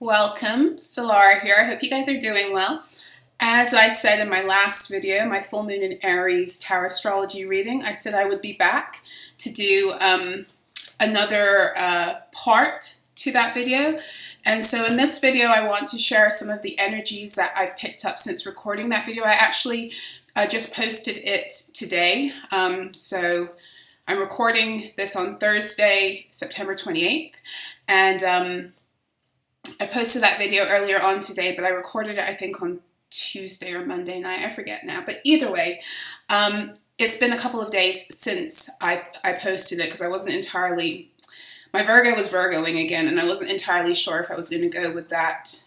Welcome, Solara here. I hope you guys are doing well. As I said in my last video, my full moon in Aries tarot astrology reading, I said I would be back to do another part to that video. And so in this video, I want to share some of the energies that I've picked up since recording that video. I actually just posted it today. So I'm recording this on Thursday, September 28th. And I posted that video earlier on today, but I recorded it, I think, on Tuesday or Monday night. I forget now. But either way, it's been a couple of days since I posted it because I wasn't entirely... My Virgo was Virgoing again, and I wasn't entirely sure if I was going to go with that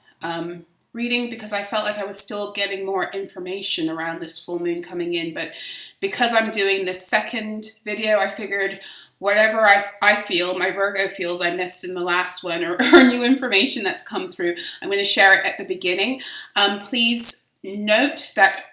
reading because I felt like I was still getting more information around this full moon coming in. But because I'm doing this second video, I figured whatever I feel, my Virgo feels I missed in the last one, or new information that's come through, I'm going to share it at the beginning. Please note that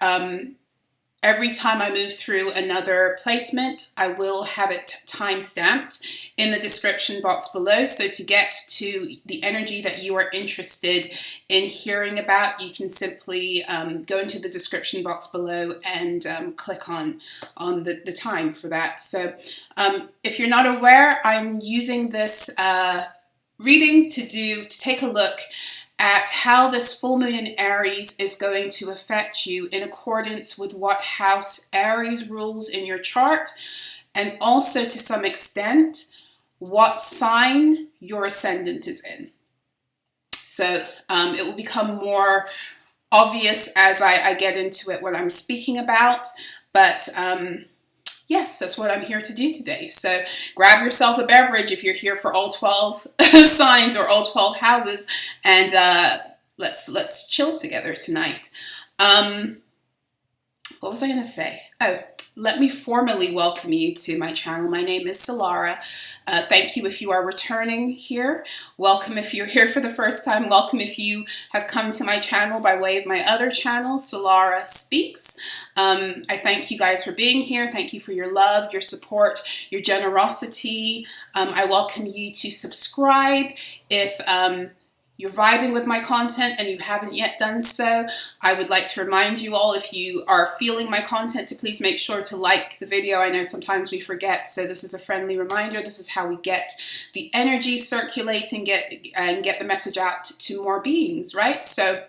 every time I move through another placement, I will have it time-stamped in the description box below. So to get to the energy that you are interested in hearing about, you can simply go into the description box below and click on the time for that. So if you're not aware, I'm using this reading to take a look at how this full moon in Aries is going to affect you in accordance with what house Aries rules in your chart, and also to some extent what sign your ascendant is in. So it will become more obvious as I get into it what I'm speaking about, but yes, that's what I'm here to do today. So grab yourself a beverage if you're here for all 12 signs or all 12 houses, and let's chill together tonight. What was I going to say? Oh, let me formally welcome you to my channel. My name is Solara. Thank you if you are returning here. Welcome if you're here for the first time. Welcome if you have come to my channel by way of my other channel, Solara Speaks. I thank you guys for being here. Thank you for your love, your support, your generosity. I welcome you to subscribe if you're vibing with my content and you haven't yet done so. I would like to remind you all, if you are feeling my content, to please make sure to like the video. I know sometimes we forget, so this is a friendly reminder. This is how we get the energy circulating, get the message out to more beings, right? So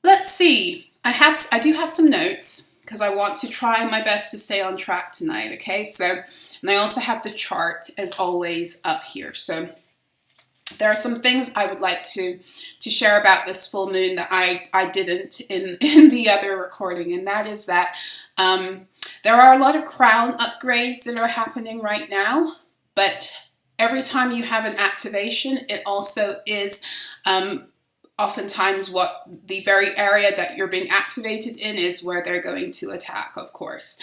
let's see. I do have some notes because I want to try my best to stay on track tonight, okay? So, and I also have the chart as always up here. So there are some things I would like to share about this full moon that I didn't in the other recording, and that is that there are a lot of crown upgrades that are happening right now, but every time you have an activation, it also is oftentimes what the very area that you're being activated in is where they're going to attack, of course.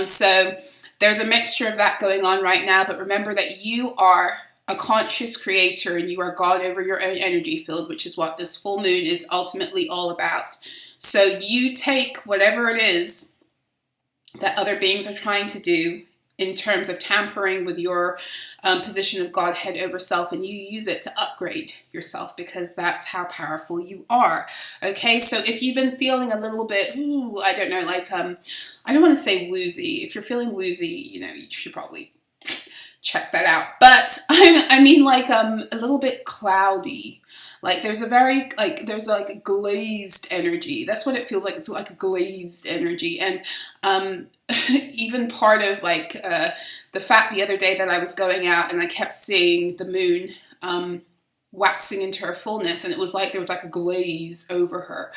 So there's a mixture of that going on right now, but remember that you are a conscious creator and you are God over your own energy field, which is what this full moon is ultimately all about. So you take whatever it is that other beings are trying to do in terms of tampering with your position of Godhead over self, and you use it to upgrade yourself because that's how powerful you are. Okay, so if you've been feeling a little bit, I don't know, like, I don't want to say woozy. If you're feeling woozy, you know, you should probably check that out. But I mean like a little bit cloudy. Like there's like a glazed energy. That's what it feels like. It's like a glazed energy. And even part of like the fact the other day that I was going out and I kept seeing the moon waxing into her fullness, and it was like there was like a glaze over her.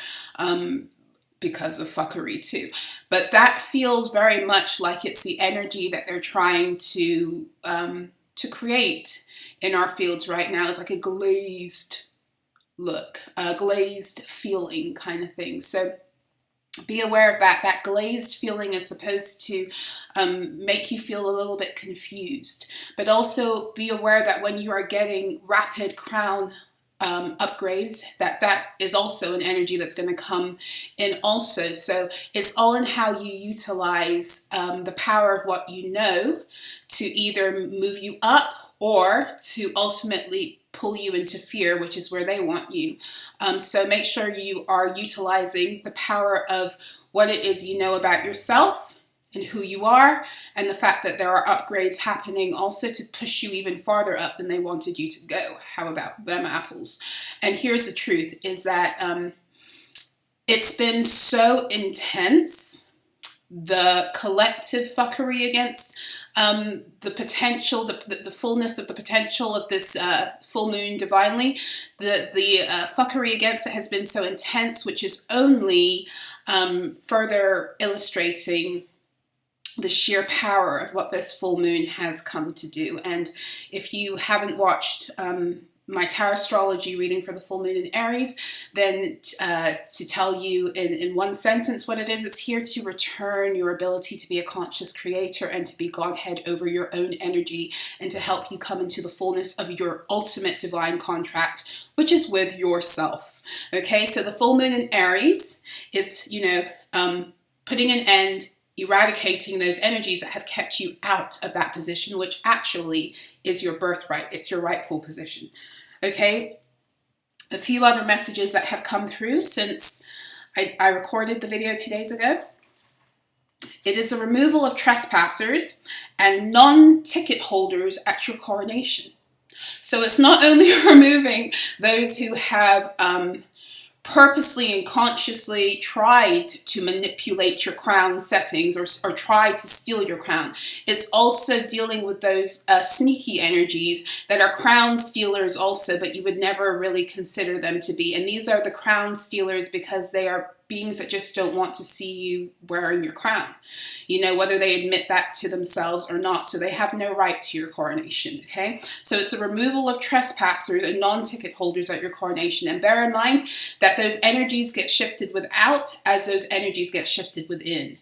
Because of fuckery too. But that feels very much like it's the energy that they're trying to create in our fields right now. It's like a glazed look, a glazed feeling kind of thing. So be aware of that. That glazed feeling is supposed to make you feel a little bit confused. But also be aware that when you are getting rapid crown upgrades, that is also an energy that's going to come in also. So it's all in how you utilize the power of what you know to either move you up or to ultimately pull you into fear, which is where they want you. So make sure you are utilizing the power of what it is you know about yourself and who you are, and the fact that there are upgrades happening also to push you even farther up than they wanted you to go. How about them apples? And here's the truth, is that it's been so intense, the collective fuckery against the potential, the fullness of the potential of this full moon divinely, the fuckery against it has been so intense, which is only further illustrating the sheer power of what this full moon has come to do. And if you haven't watched my tarot astrology reading for the full moon in Aries, then to tell you in one sentence what it is, it's here to return your ability to be a conscious creator and to be Godhead over your own energy, and to help you come into the fullness of your ultimate divine contract, which is with yourself. Okay, so the full moon in Aries is, you know, putting an end, eradicating those energies that have kept you out of that position, which actually is your birthright. It's your rightful position. Okay, a few other messages that have come through since I recorded the video 2 days ago. It is the removal of trespassers and non-ticket holders at your coronation. So it's not only removing those who have purposely and consciously tried to manipulate your crown settings or tried to steal your crown. It's also dealing with those sneaky energies that are crown stealers also, but you would never really consider them to be. And these are the crown stealers because they are beings that just don't want to see you wearing your crown, you know, whether they admit that to themselves or not. So they have no right to your coronation, okay? So it's the removal of trespassers and non-ticket holders at your coronation. And bear in mind that those energies get shifted without as those energies get shifted within.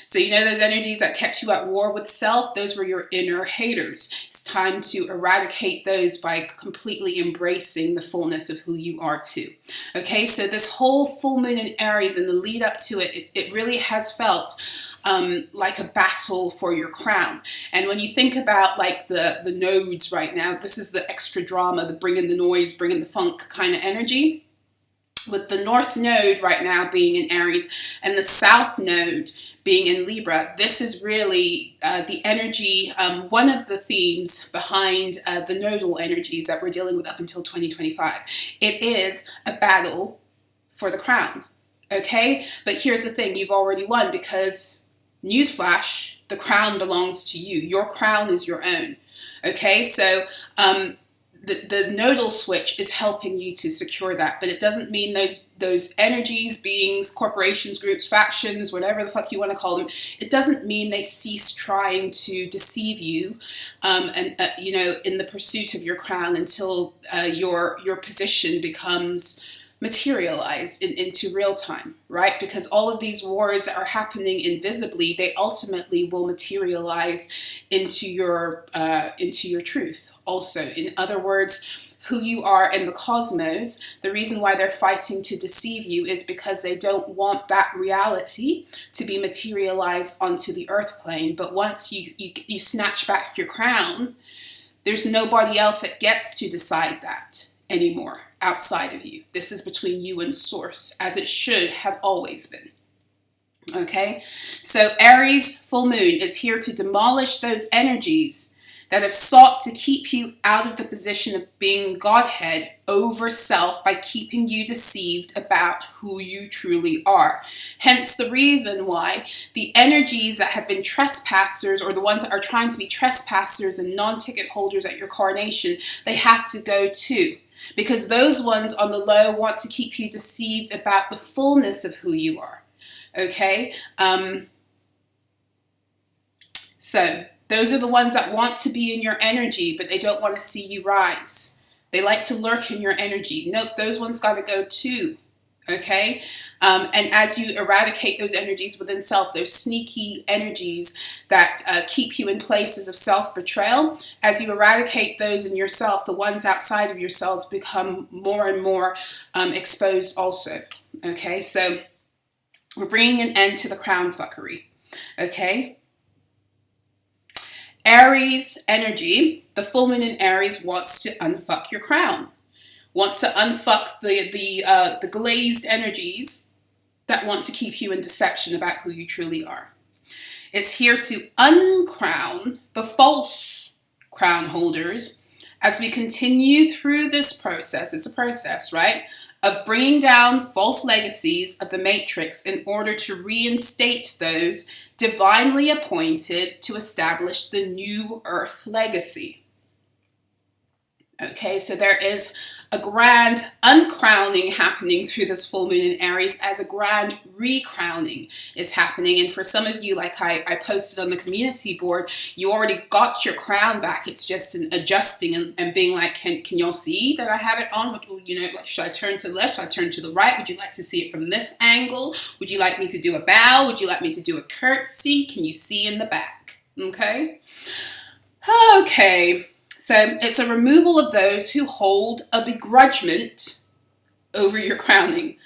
So you know those energies that kept you at war with self, those were your inner haters. It's time to eradicate those by completely embracing the fullness of who you are too. Okay, so this whole full moon in Aries and the lead up to it, it really has felt like a battle for your crown. And when you think about like the nodes right now, this is the extra drama, the bringing the noise, bringing the funk kind of energy. With the North Node right now being in Aries and the South Node being in Libra, this is really the energy, one of the themes behind the nodal energies that we're dealing with up until 2025. It is a battle for the crown, okay? But here's the thing, you've already won because, newsflash, the crown belongs to you. Your crown is your own, okay? So, the nodal switch is helping you to secure that, but it doesn't mean those energies, beings, corporations, groups, factions, whatever the fuck you want to call them, it doesn't mean they cease trying to deceive you, you know, in the pursuit of your crown until your position becomes materialized into real time, right? Because all of these wars that are happening invisibly, they ultimately will materialize into your truth also. In other words, who you are in the cosmos, the reason why they're fighting to deceive you is because they don't want that reality to be materialized onto the earth plane. But once you snatch back your crown, there's nobody else that gets to decide that anymore outside of you. This is between you and Source, as it should have always been. Okay, so Aries full moon is here to demolish those energies that have sought to keep you out of the position of being Godhead over self by keeping you deceived about who you truly are. Hence the reason why the energies that have been trespassers, or the ones that are trying to be trespassers and non-ticket holders at your coronation, they have to go too. Because those ones on the low want to keep you deceived about the fullness of who you are. Okay? So those are the ones that want to be in your energy, but they don't want to see you rise. They like to lurk in your energy. Nope, those ones got to go too. Okay? And as you eradicate those energies within self, those sneaky energies that keep you in places of self-betrayal, as you eradicate those in yourself, the ones outside of yourselves become more and more exposed also. Okay? So we're bringing an end to the crown fuckery. Okay? Aries energy, the full moon in Aries wants to unfuck your crown. wants to unfuck the glazed energies that want to keep you in deception about who you truly are. It's here to uncrown the false crown holders as we continue through this process. It's a process, right? Of bringing down false legacies of the matrix in order to reinstate those divinely appointed to establish the new earth legacy. Okay, so there is a grand uncrowning happening through this full moon in Aries as a grand recrowning is happening. And for some of you, like I posted on the community board, you already got your crown back. It's just an adjusting and being like, can y'all see that I have it on? You know, like, should I turn to the left? Should I turn to the right? Would you like to see it from this angle? Would you like me to do a bow? Would you like me to do a curtsy? Can you see in the back? Okay. Okay. So it's a removal of those who hold a begrudgment over your crowning.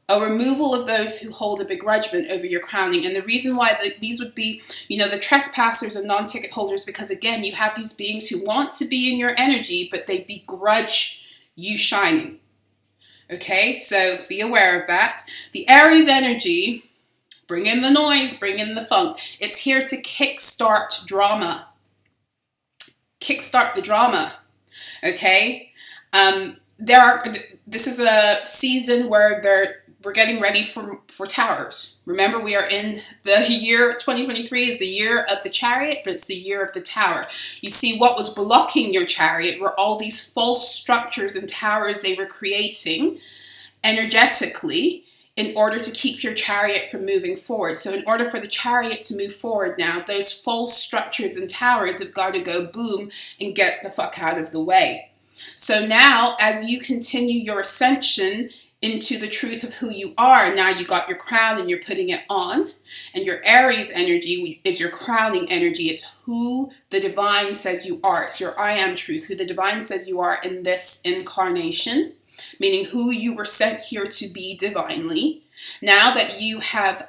A removal of those who hold a begrudgment over your crowning. And the reason why these would be, you know, the trespassers and non-ticket holders, because again, you have these beings who want to be in your energy, but they begrudge you shining. Okay, so be aware of that. The Aries energy, bring in the noise, bring in the funk. It's here to kickstart drama. Kickstart the drama, okay? This is a season where we're getting ready for TAURUS. Remember, we are in the year 2023 is the year of the chariot, but it's the year of the tower. You see, what was blocking your chariot were all these false structures and towers they were creating energetically in order to keep your chariot from moving forward. So in order for the chariot to move forward now, those false structures and towers have got to go boom and get the fuck out of the way. So now, as you continue your ascension into the truth of who you are, now you got your crown and you're putting it on, and your Aries energy is your crowning energy. It's who the divine says you are. It's your I am truth, who the divine says you are in this incarnation. Meaning who you were sent here to be divinely. Now that you have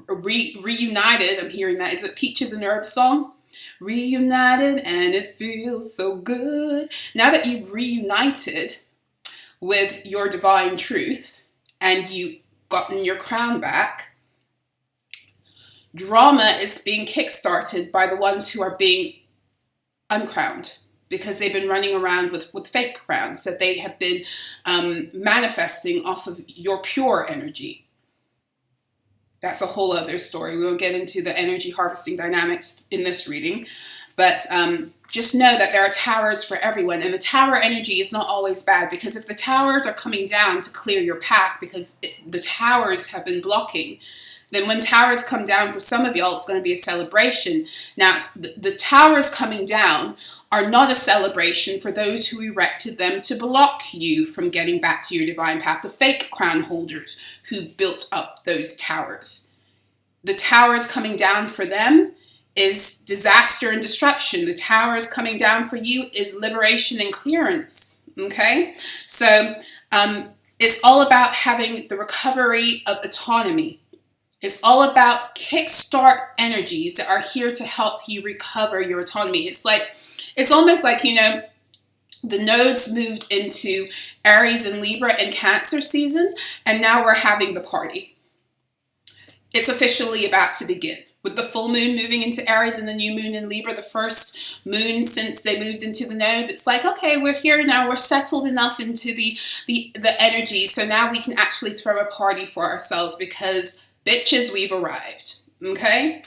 reunited, I'm hearing that, is it Peaches and Herb song? Reunited and it feels so good. Now that you've reunited with your divine truth and you've gotten your crown back, drama is being kickstarted by the ones who are being uncrowned. Because they've been running around with fake crowns that they have been manifesting off of your pure energy. That's a whole other story. We won't get into the energy harvesting dynamics in this reading. But just know that there are towers for everyone. And the tower energy is not always bad. Because if the towers are coming down to clear your path because the towers have been blocking, then when towers come down for some of y'all, it's going to be a celebration. Now, the towers coming down are not a celebration for those who erected them to block you from getting back to your divine path, the fake crown holders who built up those towers. The towers coming down for them is disaster and destruction. The towers coming down for you is liberation and clearance, okay? So it's all about having the recovery of autonomy. It's all about kickstart energies that are here to help you recover your autonomy. It's almost like, you know, the nodes moved into Aries and Libra and Cancer season, and now we're having the party. It's officially about to begin. With the full moon moving into Aries and the new moon in Libra, the first moon since they moved into the nodes, it's like, okay, we're here now. We're settled enough into the energy. So now we can actually throw a party for ourselves because, bitches, we've arrived. Okay?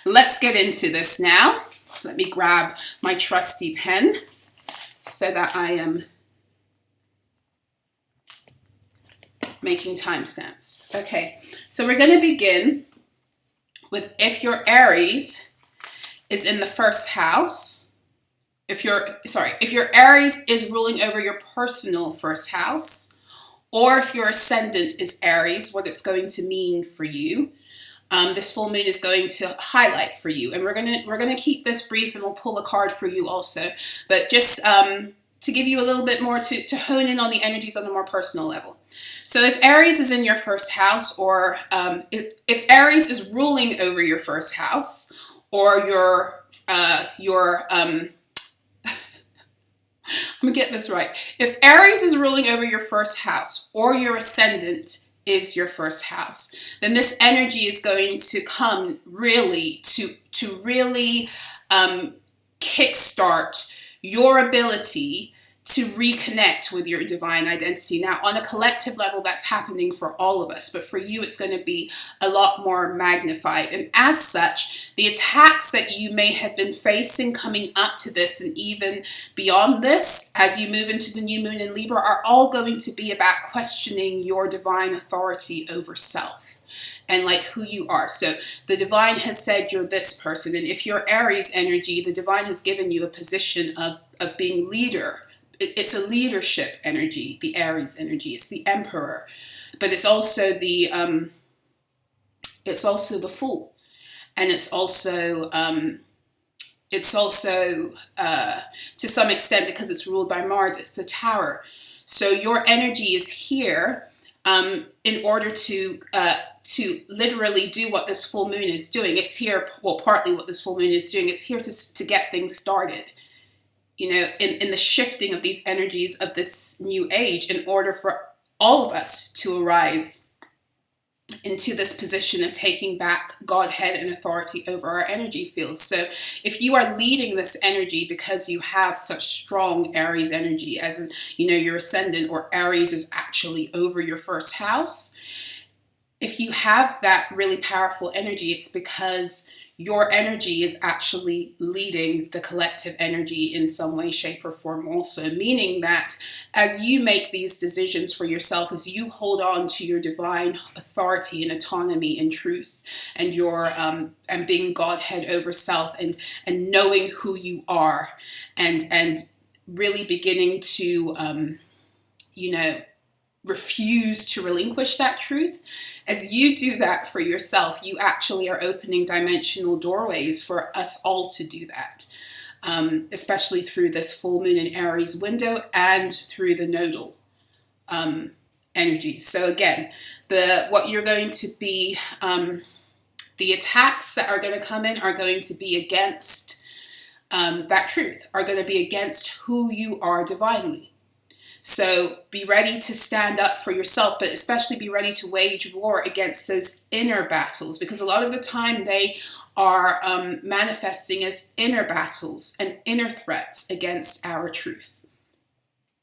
Let's get into this now. Let me grab my trusty pen so that I am making timestamps. Okay, so we're going to begin with if your Aries is in the first house, if your Aries is ruling over your personal first house, or if your ascendant is Aries, what it's going to mean for you. This full moon is going to highlight for you, and we're gonna keep this brief, and we'll pull a card for you also. But just to give you a little bit more to hone in on the energies on a more personal level. So if Aries is in your first house, or if Aries is ruling over your first house, or your I'm gonna get this right. If Aries is ruling over your first house, or your ascendant is your first house, then this energy is going to come really to really kickstart your ability to reconnect with your divine identity. Now, on a collective level, that's happening for all of us, but for you, it's going to be a lot more magnified. And as such, the attacks that you may have been facing coming up to this and even beyond this, as you move into the new moon in Libra, are all going to be about questioning your divine authority over self and like who you are. So the divine has said you're this person, and if you're Aries energy, the divine has given you a position of being leader. It's a leadership energy, the Aries energy. It's the Emperor, but it's also the Fool, and it's also to some extent, because it's ruled by Mars, it's the Tower. So your energy is here in order to literally do what this full moon is doing. It's here, well, partly what this full moon is doing. It's here to get things started, you know, in the shifting of these energies of this new age, in order for all of us to arise into this position of taking back Godhead and authority over our energy field. So if you are leading this energy because you have such strong Aries energy, as in, you know, your ascendant or Aries is actually over your first house, if you have that really powerful energy, it's because your energy is actually leading the collective energy in some way, shape, or form also, meaning that as you make these decisions for yourself, as you hold on to your divine authority and autonomy and truth, and your and being Godhead over self, and knowing who you are, and really beginning to you know, refuse to relinquish that truth. As you do that for yourself, you actually are opening dimensional doorways for us all to do that, especially through this full moon in Aries window and through the nodal energy. So again, what you're going to be, the attacks that are going to come in are going to be against that truth, are going to be against who you are divinely. So be ready to stand up for yourself, but especially be ready to wage war against those inner battles, because a lot of the time they are manifesting as inner battles and inner threats against our truth.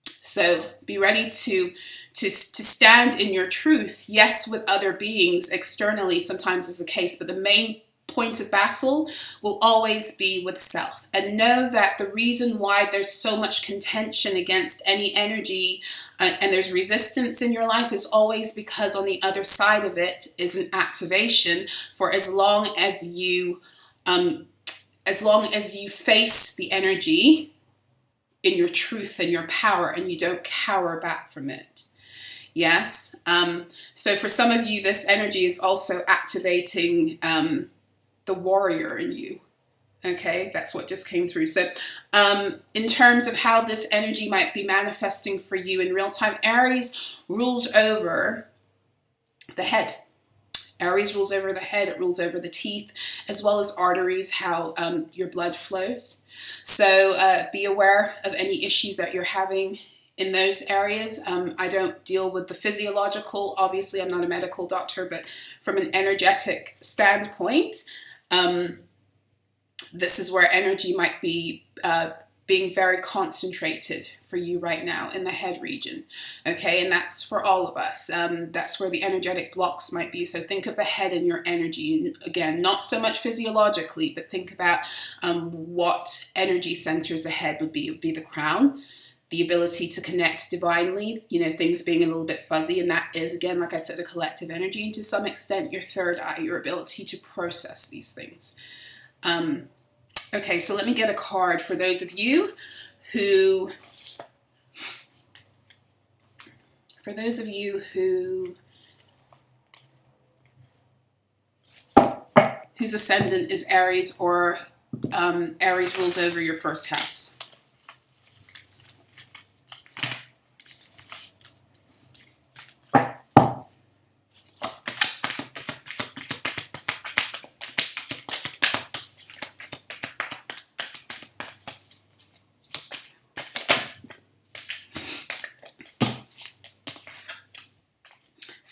So be ready to stand in your truth, yes, with other beings externally, sometimes is the case, but the main point of battle will always be with self. And know that the reason why there's so much contention against any energy and there's resistance in your life is always because on the other side of it is an activation for as long as you face the energy in your truth and your power, and you don't cower back from it. Yes. So for some of you, this energy is also activating the warrior in you. Okay, that's what just came through. So in terms of how this energy might be manifesting for you in real time, Aries rules over the head. Aries rules over the head, it rules over the teeth, as well as arteries, how your blood flows. So be aware of any issues that you're having in those areas. I don't deal with the physiological, obviously I'm not a medical doctor, but from an energetic standpoint, this is where energy might be being very concentrated for you right now in the head region. Okay, and that's for all of us. That's where the energetic blocks might be. So think of the head and your energy. Again, not so much physiologically, but think about what energy centers the head would be. It would be the crown, the ability to connect divinely, you know, things being a little bit fuzzy, and that is, again, like I said, a collective energy, and to some extent your third eye, your ability to process these things. Okay, so let me get a card for those of you whose ascendant is Aries, or Aries rules over your first house.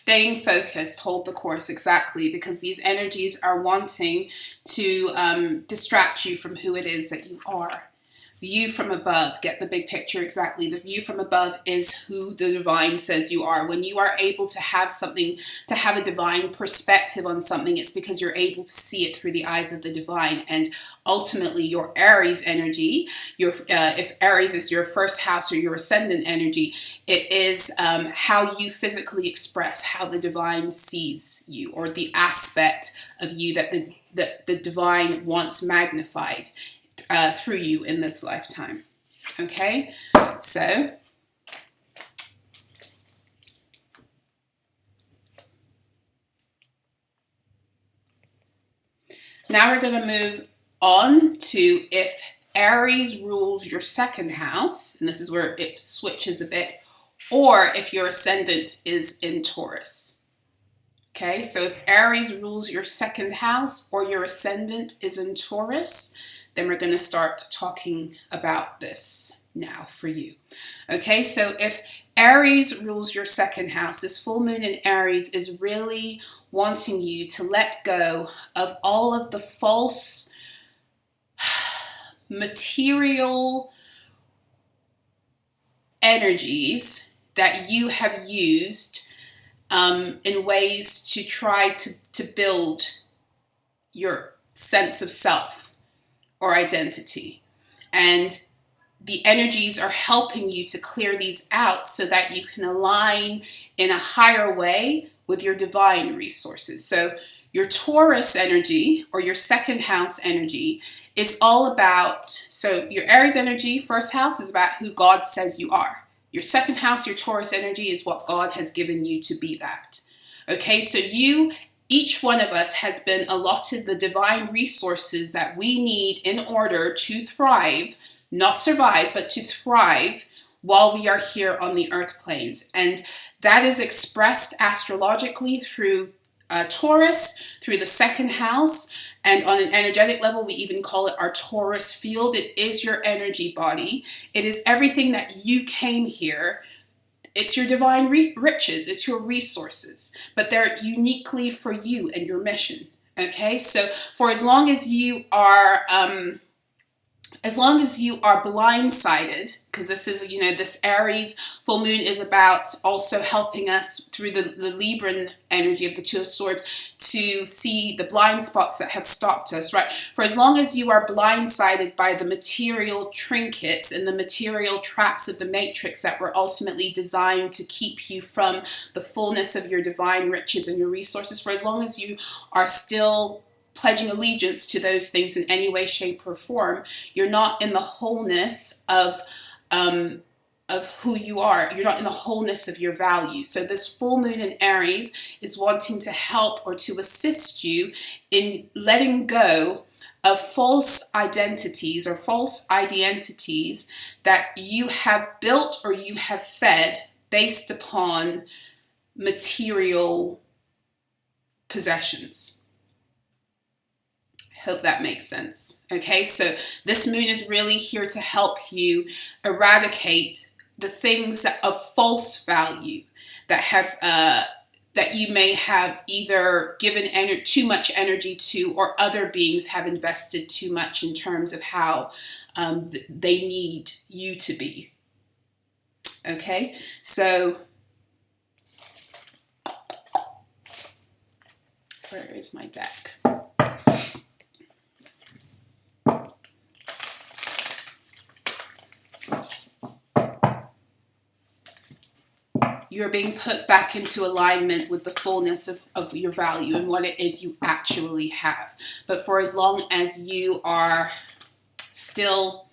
Staying focused, hold the course, exactly, because these energies are wanting to distract you from who it is that you are. View from above, get the big picture, exactly. The view from above is who the divine says you are. When you are able to have something, to have a divine perspective on something, it's because you're able to see it through the eyes of the divine. And ultimately your Aries energy, if Aries is your first house or your ascendant energy, it is how you physically express how the divine sees you, or the aspect of you that the divine wants magnified through you in this lifetime. Okay, so now we're going to move on to if Aries rules your second house, and this is where it switches a bit, or if your ascendant is in Taurus. Okay, so if Aries rules your second house or your ascendant is in Taurus, then we're going to start talking about this now for you. Okay, so if Aries rules your second house, this full moon in Aries is really wanting you to let go of all of the false material energies that you have used in ways to try to build your sense of self or identity. And the energies are helping you to clear these out so that you can align in a higher way with your divine resources. So your Taurus energy or your second house energy is all about, so your Aries energy, first house, is about who God says you are. Your second house, your Taurus energy, is what God has given you to be that. Okay, so each one of us has been allotted the divine resources that we need in order to thrive, not survive, but to thrive while we are here on the earth planes. And that is expressed astrologically through Taurus, through the second house, and on an energetic level, we even call it our Taurus field. It is your energy body. It is everything that you came here. It's your divine riches, it's your resources, but they're uniquely for you and your mission. Okay, so for as long as you are blindsided, because this is, this Aries full moon is about also helping us through the Libran energy of the Two of Swords to see the blind spots that have stopped us, right? For as long as you are blindsided by the material trinkets and the material traps of the matrix that were ultimately designed to keep you from the fullness of your divine riches and your resources, for as long as you are still pledging allegiance to those things in any way, shape, or form, you're not in the wholeness of who you are. You're not in the wholeness of your value. So this full moon in Aries is wanting to help or to assist you in letting go of false identities or false identities that you have built or you have fed based upon material possessions. Hope that makes sense. Okay, so this moon is really here to help you eradicate the things that of false value that have that you may have either given too much energy to, or other beings have invested too much in terms of how they need you to be. Okay, so where is my deck? You're being put back into alignment with the fullness of your value and what it is you actually have. But for as long as you are still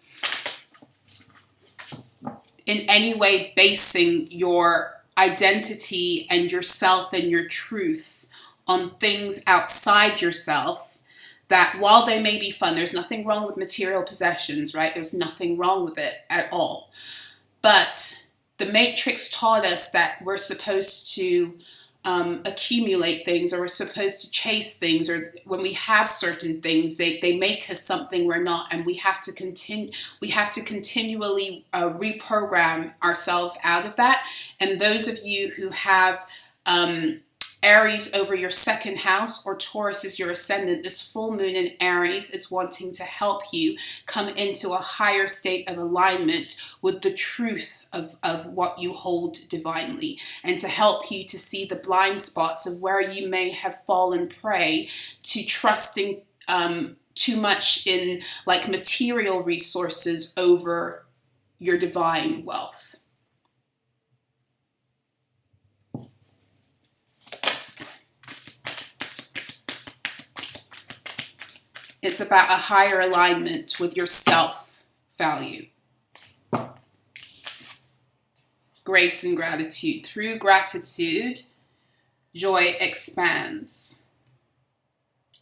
in any way basing your identity and yourself and your truth on things outside yourself, that while they may be fun, there's nothing wrong with material possessions, right? There's nothing wrong with it at all. But the Matrix taught us that we're supposed to accumulate things, or we're supposed to chase things, or when we have certain things, they make us something we're not, and we have to continually reprogram ourselves out of that. And those of you who have Aries over your second house, or Taurus is your ascendant, this full moon in Aries is wanting to help you come into a higher state of alignment with the truth of what you hold divinely, and to help you to see the blind spots of where you may have fallen prey to trusting too much in like material resources over your divine wealth. It's about a higher alignment with your self-value. Grace and gratitude. Through gratitude, joy expands.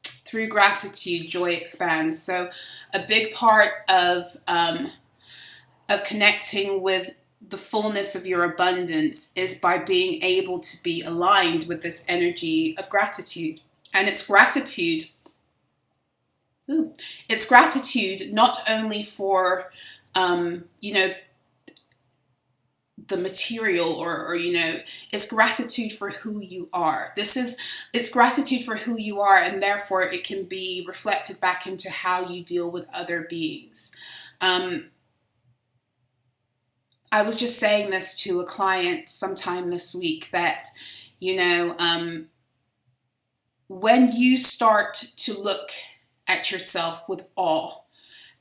Through gratitude, joy expands. So a big part of connecting with the fullness of your abundance is by being able to be aligned with this energy of gratitude. And it's gratitude. It's gratitude not only for, you know, the material or, you know, it's gratitude for who you are. It's gratitude for who you are, and therefore it can be reflected back into how you deal with other beings. I was just saying this to a client sometime this week that, you know, when you start to look at yourself with awe,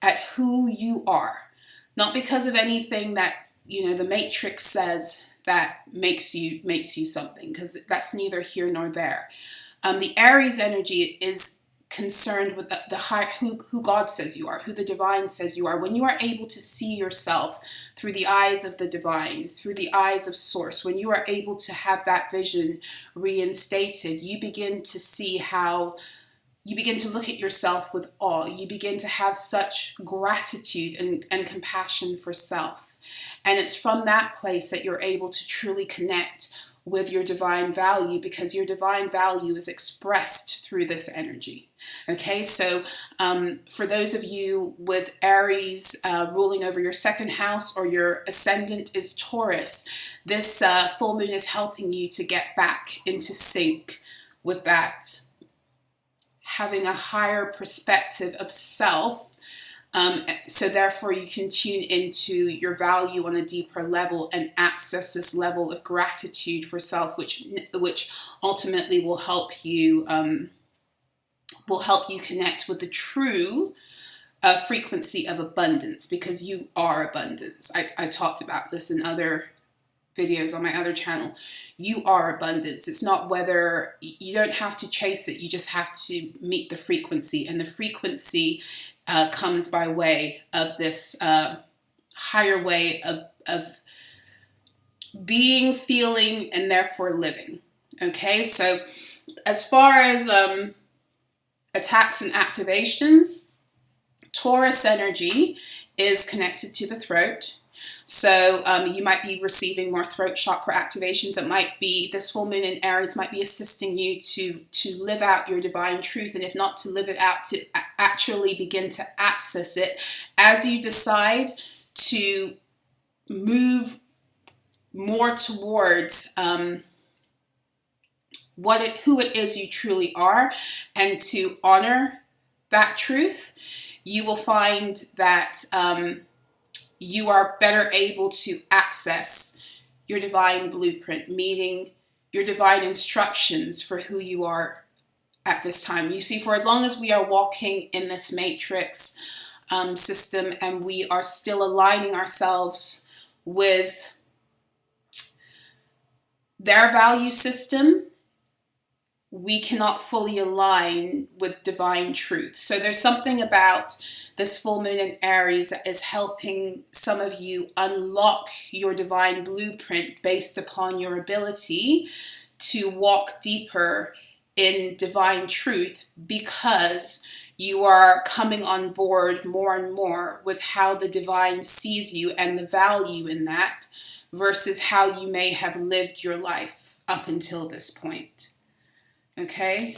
at who you are, not because of anything that, you know, the Matrix says that makes you something, because that's neither here nor there. The Aries energy is concerned with the high, who God says you are, who the divine says you are. When you are able to see yourself through the eyes of the divine, through the eyes of source, when you are able to have that vision reinstated, you begin to see how you begin to look at yourself with awe. You begin to have such gratitude and compassion for self. And it's from that place that you're able to truly connect with your divine value, because your divine value is expressed through this energy. Okay, so for those of you with Aries ruling over your second house, or your ascendant is Taurus, this full moon is helping you to get back into sync with that, having a higher perspective of self. So therefore you can tune into your value on a deeper level and access this level of gratitude for self, which ultimately will help you connect with the true frequency of abundance, because you are abundance. I talked about this in other videos on my other channel. You are abundance. It's not whether, you don't have to chase it, you just have to meet the frequency, and the frequency comes by way of this higher way of being, feeling, and therefore living. Okay, so as far as attacks and activations, Taurus energy is connected to the throat. So you might be receiving more throat chakra activations. It might be, this full moon in Aries might be assisting you to live out your divine truth, and if not to live it out, to actually begin to access it as you decide to move more towards who it is you truly are, and to honor that truth. You will find that you are better able to access your divine blueprint, meaning your divine instructions for who you are at this time. You see, for as long as we are walking in this matrix system, and we are still aligning ourselves with their value system, we cannot fully align with divine truth. So there's something about this full moon in Aries that is helping some of you unlock your divine blueprint based upon your ability to walk deeper in divine truth, because you are coming on board more and more with how the divine sees you and the value in that, versus how you may have lived your life up until this point. Okay?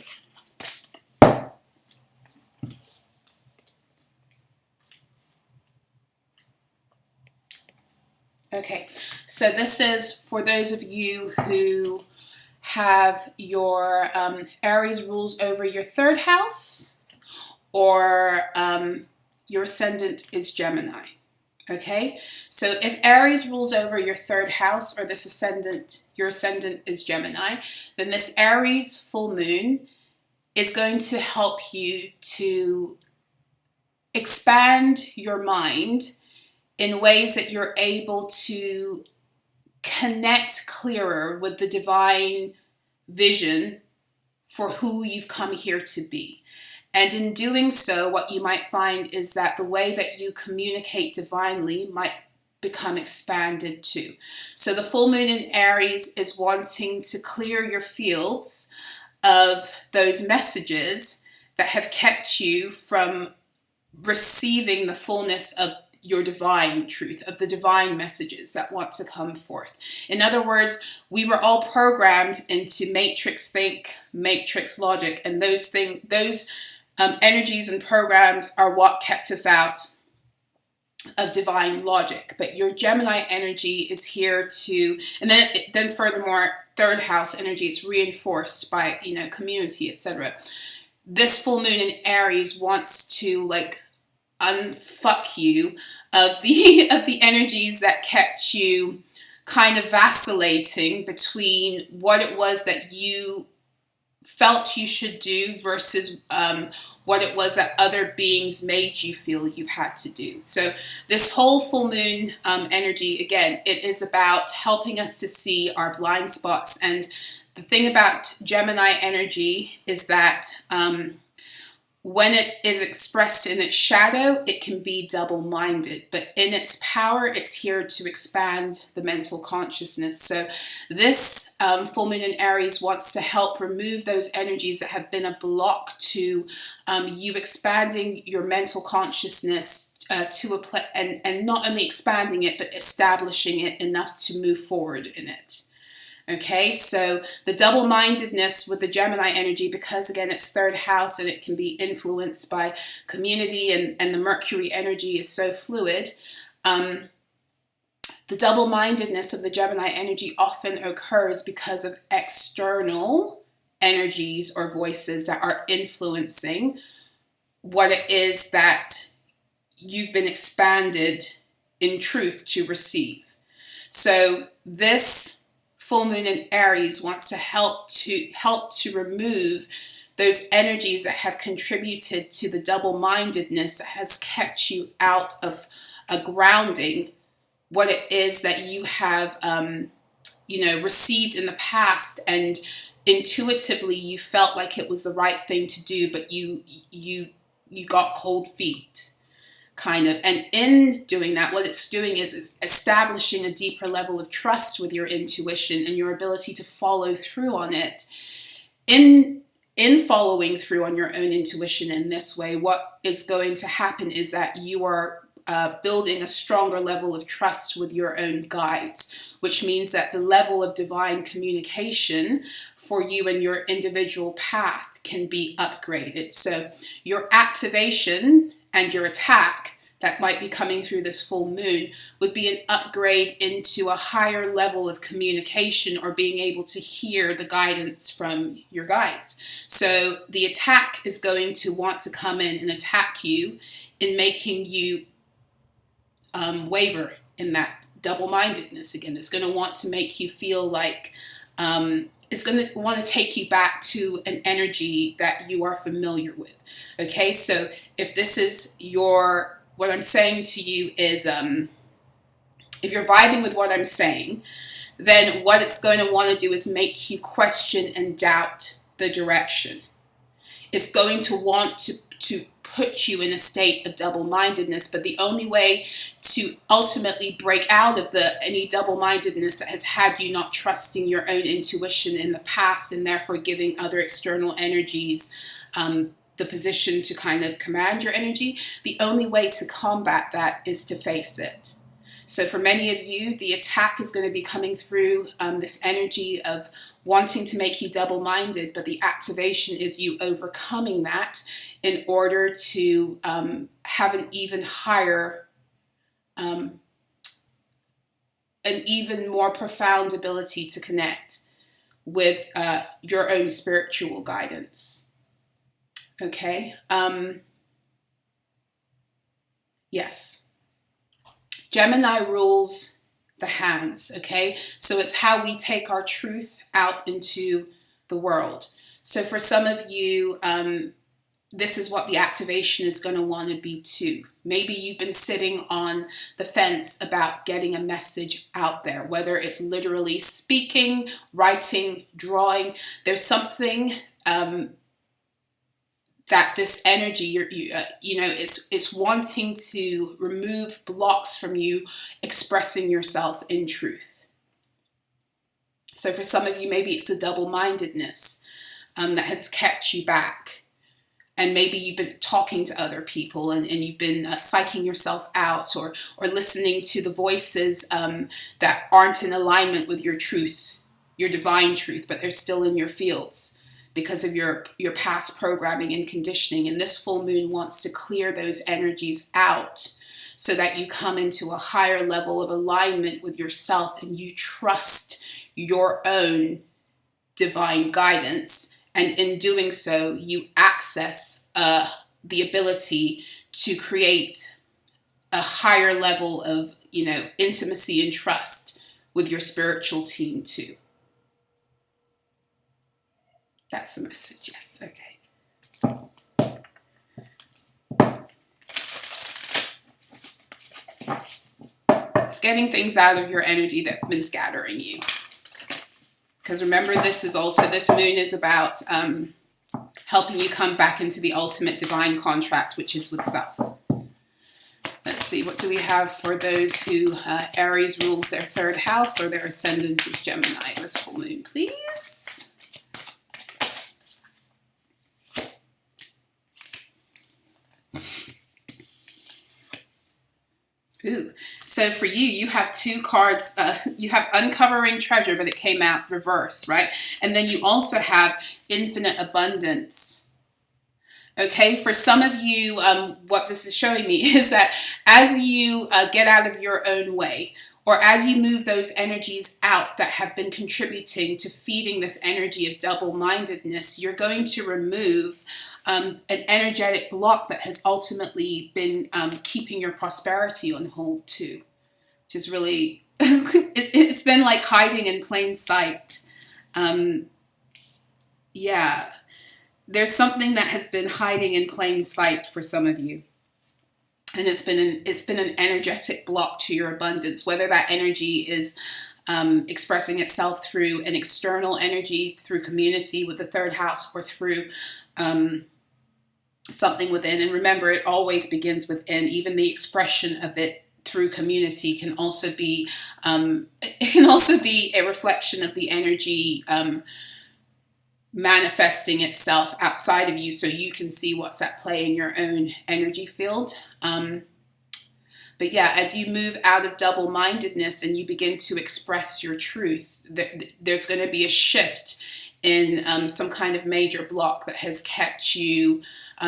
Okay, so this is for those of you who have your Aries rules over your third house, or your ascendant is Gemini. Okay, so if Aries rules over your third house, or this ascendant, your ascendant is Gemini, then this Aries full moon is going to help you to expand your mind in ways that you're able to connect clearer with the divine vision for who you've come here to be. And in doing so, what you might find is that the way that you communicate divinely might become expanded too. So the full moon in Aries is wanting to clear your fields of those messages that have kept you from receiving the fullness of your divine truth, of the divine messages that want to come forth. In other words, we were all programmed into matrix think, matrix logic, and those energies and programs are what kept us out of divine logic. But your Gemini energy is here to, and then furthermore, third house energy, it's reinforced by, community, etc. This full moon in Aries wants to unfuck you of the energies that kept you kind of vacillating between what it was that you felt you should do versus what it was that other beings made you feel you had to do. So this whole full moon energy, again, it is about helping us to see our blind spots. And the thing about Gemini energy is that when it is expressed in its shadow, it can be double-minded, but in its power, it's here to expand the mental consciousness. So this full moon in Aries wants to help remove those energies that have been a block to you expanding your mental consciousness and not only expanding it, but establishing it enough to move forward in it. Okay, so the double-mindedness with the Gemini energy, because again, it's third house and it can be influenced by community, and the Mercury energy is so fluid. The double-mindedness of the Gemini energy often occurs because of external energies or voices that are influencing what it is that you've been expanded in truth to receive. So this full moon in Aries wants to help to remove those energies that have contributed to the double-mindedness that has kept you out of a grounding what it is that you have received in the past, and intuitively you felt like it was the right thing to do, but you got cold feet. Kind of. And in doing that, what it's doing is establishing a deeper level of trust with your intuition and your ability to follow through on it. In following through on your own intuition in this way, what is going to happen is that you are building a stronger level of trust with your own guides, which means that the level of divine communication for you and your individual path can be upgraded. So your activation and your attack that might be coming through this full moon would be an upgrade into a higher level of communication, or being able to hear the guidance from your guides. So the attack is going to want to come in and attack you in making you waver in that double-mindedness. Again, it's going to want to make you feel like it's going to want to take you back to an energy that you are familiar with. Okay, so if this is what I'm saying to you is, if you're vibing with what I'm saying, then what it's going to want to do is make you question and doubt the direction. It's going to want to put you in a state of double-mindedness, but the only way to ultimately break out of any double-mindedness that has had you not trusting your own intuition in the past, and therefore giving other external energies the position to kind of command your energy, the only way to combat that is to face it. So for many of you, the attack is going to be coming through this energy of wanting to make you double-minded, but the activation is you overcoming that in order to have an even higher, an even more profound ability to connect with your own spiritual guidance. Okay. Yes. Gemini rules the hands. Okay. So it's how we take our truth out into the world. So for some of you, this is what the activation is going to want to be too. Maybe you've been sitting on the fence about getting a message out there, whether it's literally speaking, writing, drawing. There's something that this energy, you know, it's wanting to remove blocks from you expressing yourself in truth. So for some of you, maybe it's the double-mindedness that has kept you back. And maybe you've been talking to other people and you've been psyching yourself out or listening to the voices that aren't in alignment with your truth, your divine truth, but they're still in your fields because of your past programming and conditioning. And this full moon wants to clear those energies out so that you come into a higher level of alignment with yourself and you trust your own divine guidance. And in doing so, you access the ability to create a higher level of, you know, intimacy and trust with your spiritual team too. That's the message. Yes. Okay. It's getting things out of your energy that have been scattering you. Because remember, this moon is about helping you come back into the ultimate divine contract, which is with self. Let's see, what do we have for those who Aries rules their third house or their ascendant is Gemini? This full moon, please. Ooh. So for you, you have two cards. You have Uncovering Treasure, but it came out reverse, right? And then you also have Infinite Abundance. Okay, for some of you, what this is showing me is that as you get out of your own way, or as you move those energies out that have been contributing to feeding this energy of double-mindedness, you're going to remove an energetic block that has ultimately been keeping your prosperity on hold too, which is really, it's been like hiding in plain sight. Yeah, there's something that has been hiding in plain sight for some of you. And it's been an energetic block to your abundance, whether that energy is expressing itself through an external energy, through community with the third house, or through something within. And remember, it always begins within. Even the expression of it through community can also be a reflection of the energy manifesting itself outside of you, so you can see what's at play in your own energy field. But yeah, as you move out of double-mindedness and you begin to express your truth, there's going to be a shift in some kind of major block that has kept you,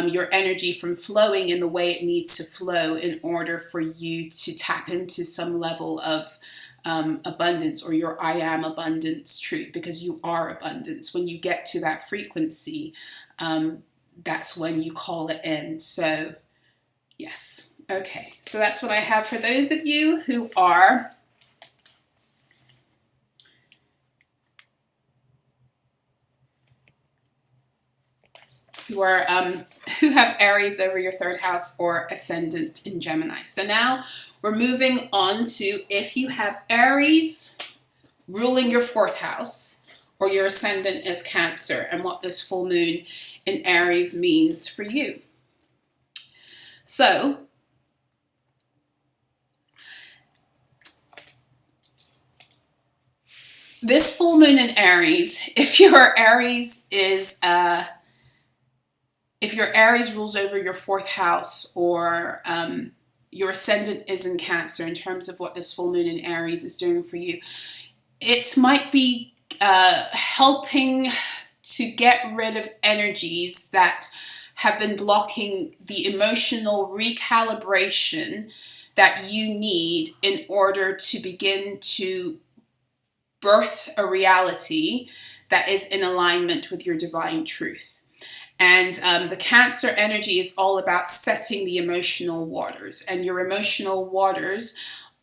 your energy from flowing in the way it needs to flow in order for you to tap into some level of abundance, or your I am abundance truth, because you are abundance. When you get to that frequency, that's when you call it in. So yes. Okay, so that's what I have for those of you who are who have Aries over your third house or ascendant in Gemini. So now we're moving on to if you have Aries ruling your fourth house or your ascendant is Cancer, and what this full moon in Aries means for you. So this full moon in Aries, if your Aries rules over your fourth house, or your ascendant is in Cancer, in terms of what this full moon in Aries is doing for you, it might be helping to get rid of energies that have been blocking the emotional recalibration that you need in order to begin to birth a reality that is in alignment with your divine truth. And the Cancer energy is all about setting the emotional waters. And your emotional waters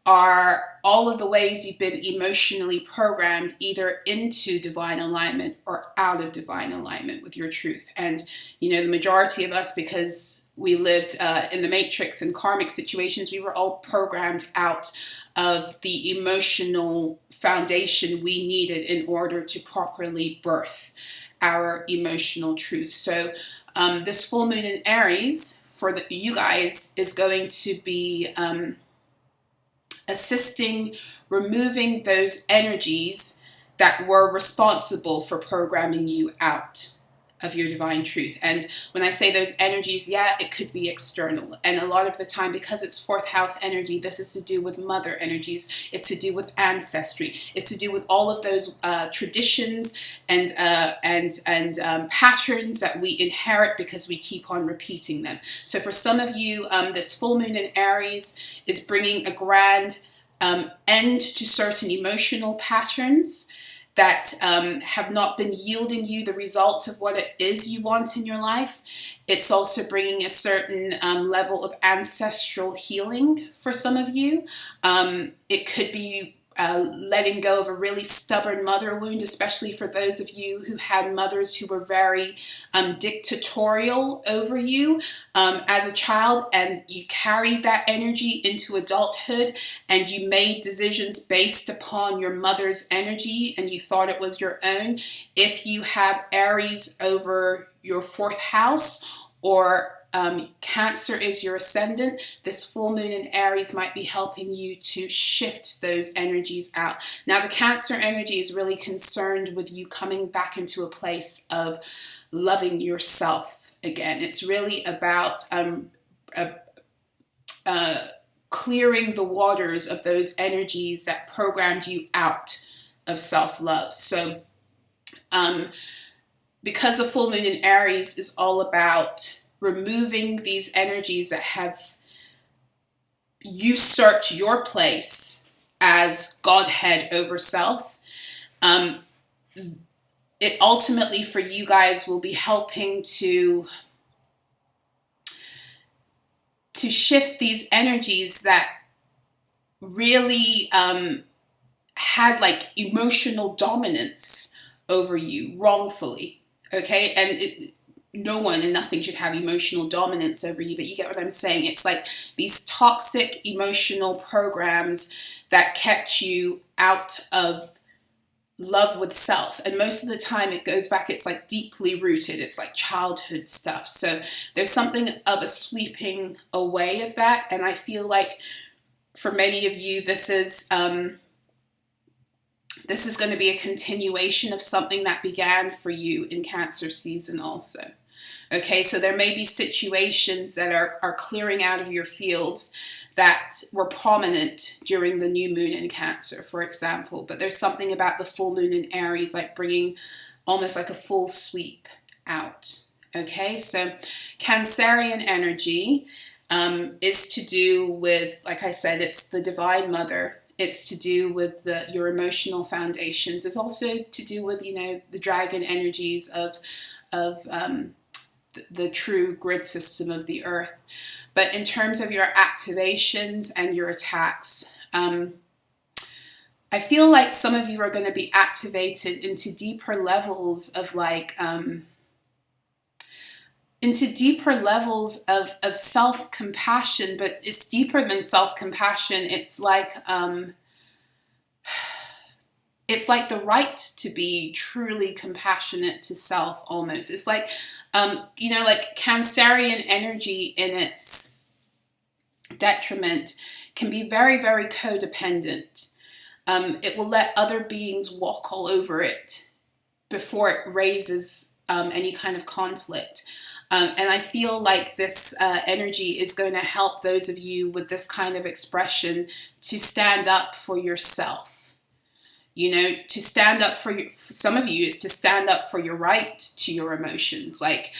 are all of the ways you've been emotionally programmed either into divine alignment or out of divine alignment with your truth. And, you know, the majority of us, because we lived in the matrix and karmic situations, we were all programmed out of the emotional foundation we needed in order to properly birth our emotional truth. So this full moon in Aries for you guys is going to be assisting removing those energies that were responsible for programming you out of your divine truth. And when I say those energies, yeah, it could be external. And a lot of the time, because it's fourth house energy, this is to do with mother energies. It's to do with ancestry. It's to do with all of those traditions and patterns that we inherit because we keep on repeating them. So for some of you, this full moon in Aries is bringing a grand end to certain emotional patterns that have not been yielding you the results of what it is you want in your life. It's also bringing a certain level of ancestral healing for some of you. It could be letting go of a really stubborn mother wound, especially for those of you who had mothers who were very dictatorial over you as a child, and you carried that energy into adulthood and you made decisions based upon your mother's energy and you thought it was your own. If you have Aries over your fourth house, or Cancer is your ascendant, this full moon in Aries might be helping you to shift those energies out. Now, the Cancer energy is really concerned with you coming back into a place of loving yourself again. It's really about clearing the waters of those energies that programmed you out of self-love. So because the full moon in Aries is all about removing these energies that have usurped your place as Godhead over self, it ultimately for you guys will be helping to shift these energies that really had like emotional dominance over you wrongfully, okay? And no one and nothing should have emotional dominance over you, but you get what I'm saying. It's like these toxic emotional programs that kept you out of love with self. And most of the time it goes back, it's like deeply rooted. It's like childhood stuff. So there's something of a sweeping away of that. And I feel like for many of you, this is going to be a continuation of something that began for you in Cancer season also. Okay, so there may be situations that are clearing out of your fields that were prominent during the new moon in Cancer, for example. But there's something about the full moon in Aries, like bringing almost like a full sweep out. Okay, so Cancerian energy is to do with, like I said, it's the Divine Mother. It's to do with your emotional foundations. It's also to do with, you know, the dragon energies of the true grid system of the earth. But in terms of your activations and your attacks, I feel like some of you are going to be activated into deeper levels of like, into deeper levels of self-compassion, but it's deeper than self-compassion. It's like the right to be truly compassionate to self almost. It's like, you know, like Cancerian energy in its detriment can be very, very codependent. It will let other beings walk all over it before it raises any kind of conflict. And I feel like this energy is going to help those of you with this kind of expression to stand up for yourself. You know, to stand up for some of you is to stand up for your right to your emotions. Like,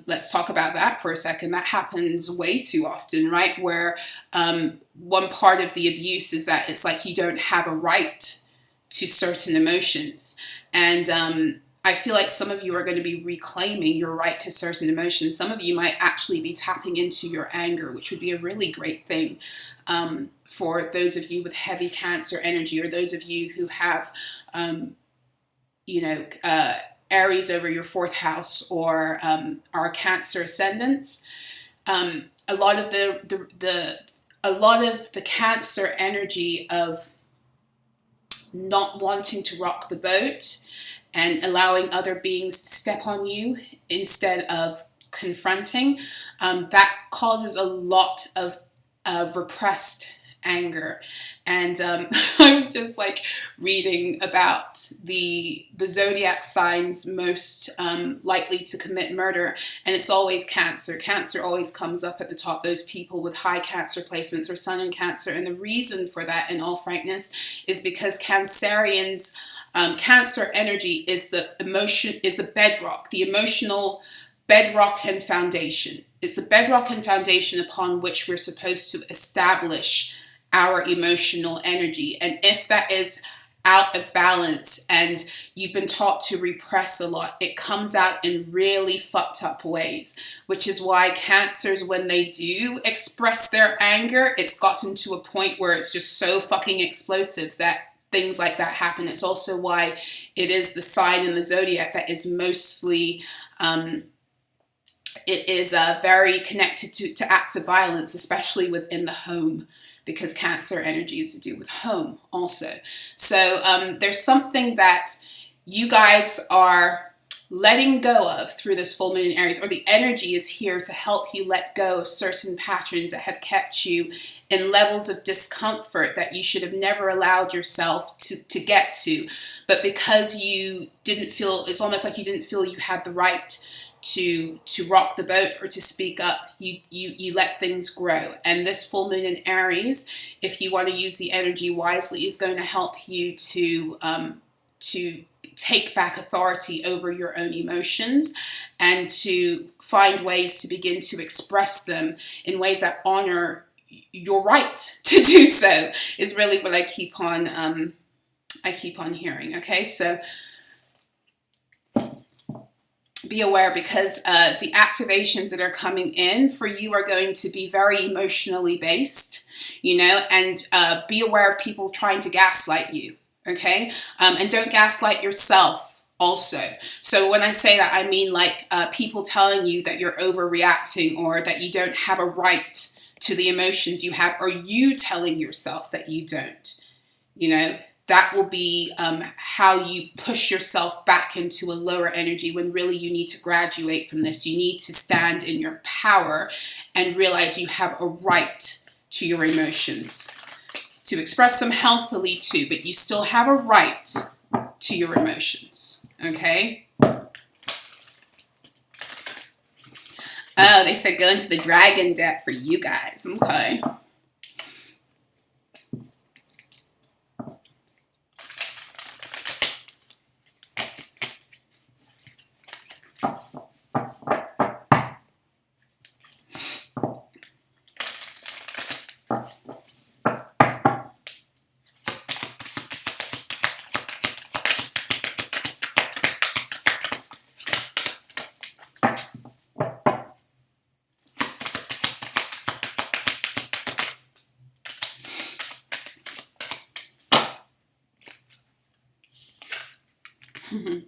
let's talk about that for a second. That happens way too often, right? Where one part of the abuse is that it's like you don't have a right to certain emotions. And I feel like some of you are going to be reclaiming your right to certain emotions. Some of you might actually be tapping into your anger, which would be a really great thing for those of you with heavy Cancer energy, or those of you who have, Aries over your 4th house, or are Cancer ascendants. A lot of the Cancer energy of not wanting to rock the boat and allowing other beings to step on you instead of confronting, that causes a lot of repressed anger. And I was just like reading about the zodiac signs most likely to commit murder, and it's always Cancer. Cancer always comes up at the top, those people with high Cancer placements or Sun in Cancer. And the reason for that, in all frankness, is because Cancerians, Cancer energy is the emotion, is the bedrock, the emotional bedrock and foundation. It's the bedrock and foundation upon which we're supposed to establish our emotional energy. And if that is out of balance and you've been taught to repress a lot, it comes out in really fucked up ways, which is why Cancers, when they do express their anger, it's gotten to a point where it's just so fucking explosive that things like that happen. It's also why it is the sign in the zodiac that is mostly, it is very connected to acts of violence, especially within the home, because Cancer energy is to do with home also. So there's something that you guys are letting go of through this full moon in Aries, or the energy is here to help you let go of certain patterns that have kept you in levels of discomfort that you should have never allowed yourself to get to. But because you didn't feel, it's almost like you didn't feel you had the right to rock the boat or to speak up, you let things grow. And this full moon in Aries, if you want to use the energy wisely, is going to help you to take back authority over your own emotions and to find ways to begin to express them in ways that honor your right to do so, is really what I keep on hearing. Okay, so be aware, because the activations that are coming in for you are going to be very emotionally based, and be aware of people trying to gaslight you, okay? And don't gaslight yourself also. So when I say that, I mean like people telling you that you're overreacting, or that you don't have a right to the emotions you have, or you telling yourself that you don't, that will be how you push yourself back into a lower energy, when really you need to graduate from this. You need to stand in your power and realize you have a right to your emotions, to express them healthily too, but you still have a right to your emotions, okay? Oh, they said go into the dragon deck for you guys, okay.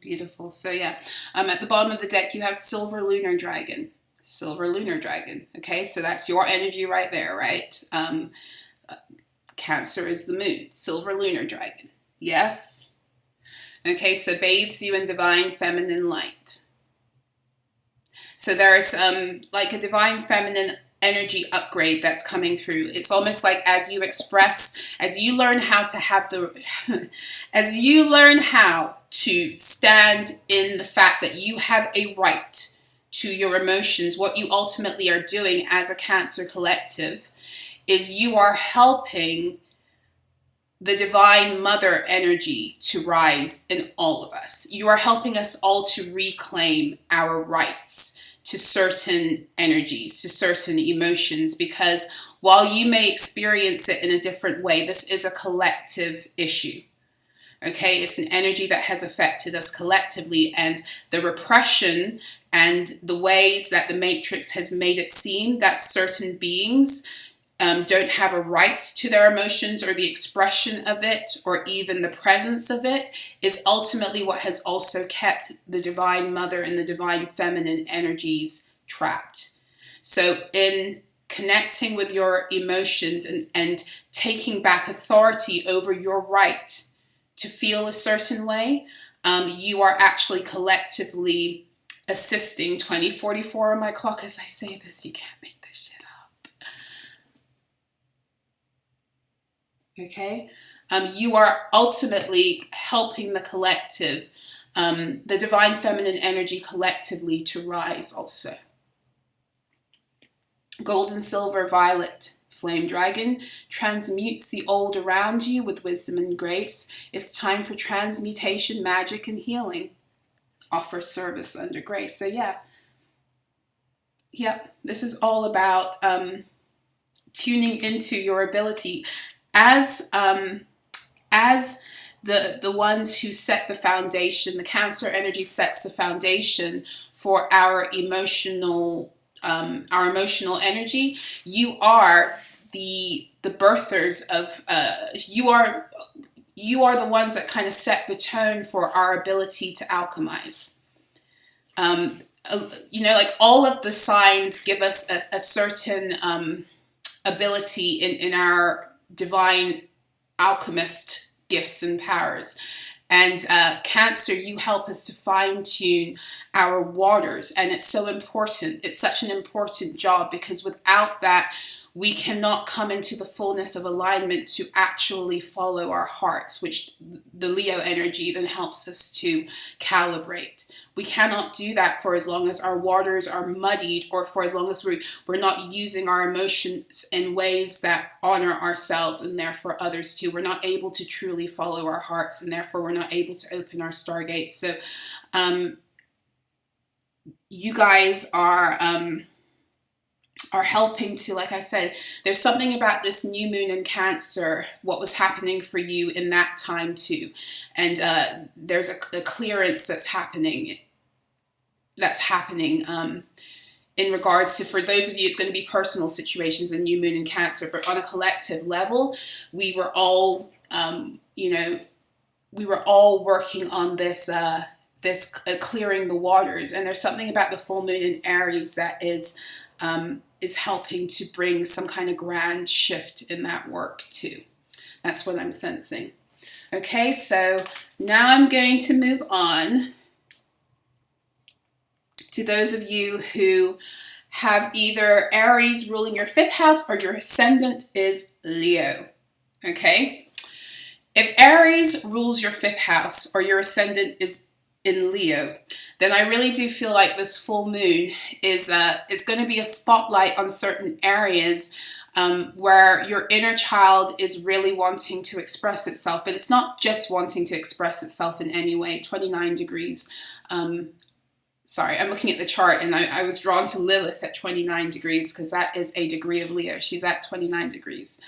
Beautiful. So yeah, at the bottom of the deck you have Silver Lunar Dragon. Silver Lunar Dragon. Okay, so that's your energy right there, right? Cancer is the moon. Silver Lunar Dragon. Yes? Okay, so bathes you in divine feminine light. So there's like a divine feminine energy upgrade that's coming through. It's almost like as you express, as you learn how to have the, as you learn how to stand in the fact that you have a right to your emotions, what you ultimately are doing as a Cancer collective is you are helping the divine mother energy to rise in all of us. You are helping us all to reclaim our rights to certain energies, to certain emotions, because while you may experience it in a different way, this is a collective issue. Okay, it's an energy that has affected us collectively, and the repression and the ways that the Matrix has made it seem that certain beings don't have a right to their emotions or the expression of it or even the presence of it is ultimately what has also kept the Divine Mother and the Divine Feminine energies trapped. So in connecting with your emotions and taking back authority over your right to feel a certain way, you are actually collectively assisting. 2044 on my clock. As I say this, you can't make this shit up. Okay? You are ultimately helping the collective, the Divine Feminine energy collectively to rise also. Gold and silver, violet, flame dragon transmutes the old around you with wisdom and grace. It's time for transmutation, magic, and healing. Offer service under grace. So yeah, this is all about tuning into your ability as the ones who set the foundation. The Cancer energy sets the foundation for our emotional energy. You are the birthers of you are the ones that kind of set the tone for our ability to alchemize. You know, like all of the signs give us a certain ability in our divine alchemist gifts and powers. And Cancer, you help us to fine-tune our waters. And it's so important. It's such an important job, because without that, we cannot come into the fullness of alignment to actually follow our hearts, which the Leo energy then helps us to calibrate. We cannot do that for as long as our waters are muddied, or for as long as we're not using our emotions in ways that honor ourselves and therefore others too. We're not able to truly follow our hearts, and therefore we're not able to open our stargates. So you guys are helping to, like I said, there's something about this new moon in Cancer, what was happening for you in that time too. And there's a clearance that's happening in regards to, for those of you, it's going to be personal situations in new moon in Cancer, but on a collective level, we were all, we were all working on this, clearing the waters. And there's something about the full moon in Aries that is helping to bring some kind of grand shift in that work too. That's what I'm sensing. Okay, so now I'm going to move on to those of you who have either Aries ruling your 5th house or your ascendant is Leo. Okay, if Aries rules your 5th house or your ascendant is in Leo, then I really do feel like this full moon is going to be a spotlight on certain areas where your inner child is really wanting to express itself. But it's not just wanting to express itself in any way. 29 degrees. Sorry, I'm looking at the chart, and I was drawn to Lilith at 29 degrees because that is a degree of Leo. She's at 29 degrees.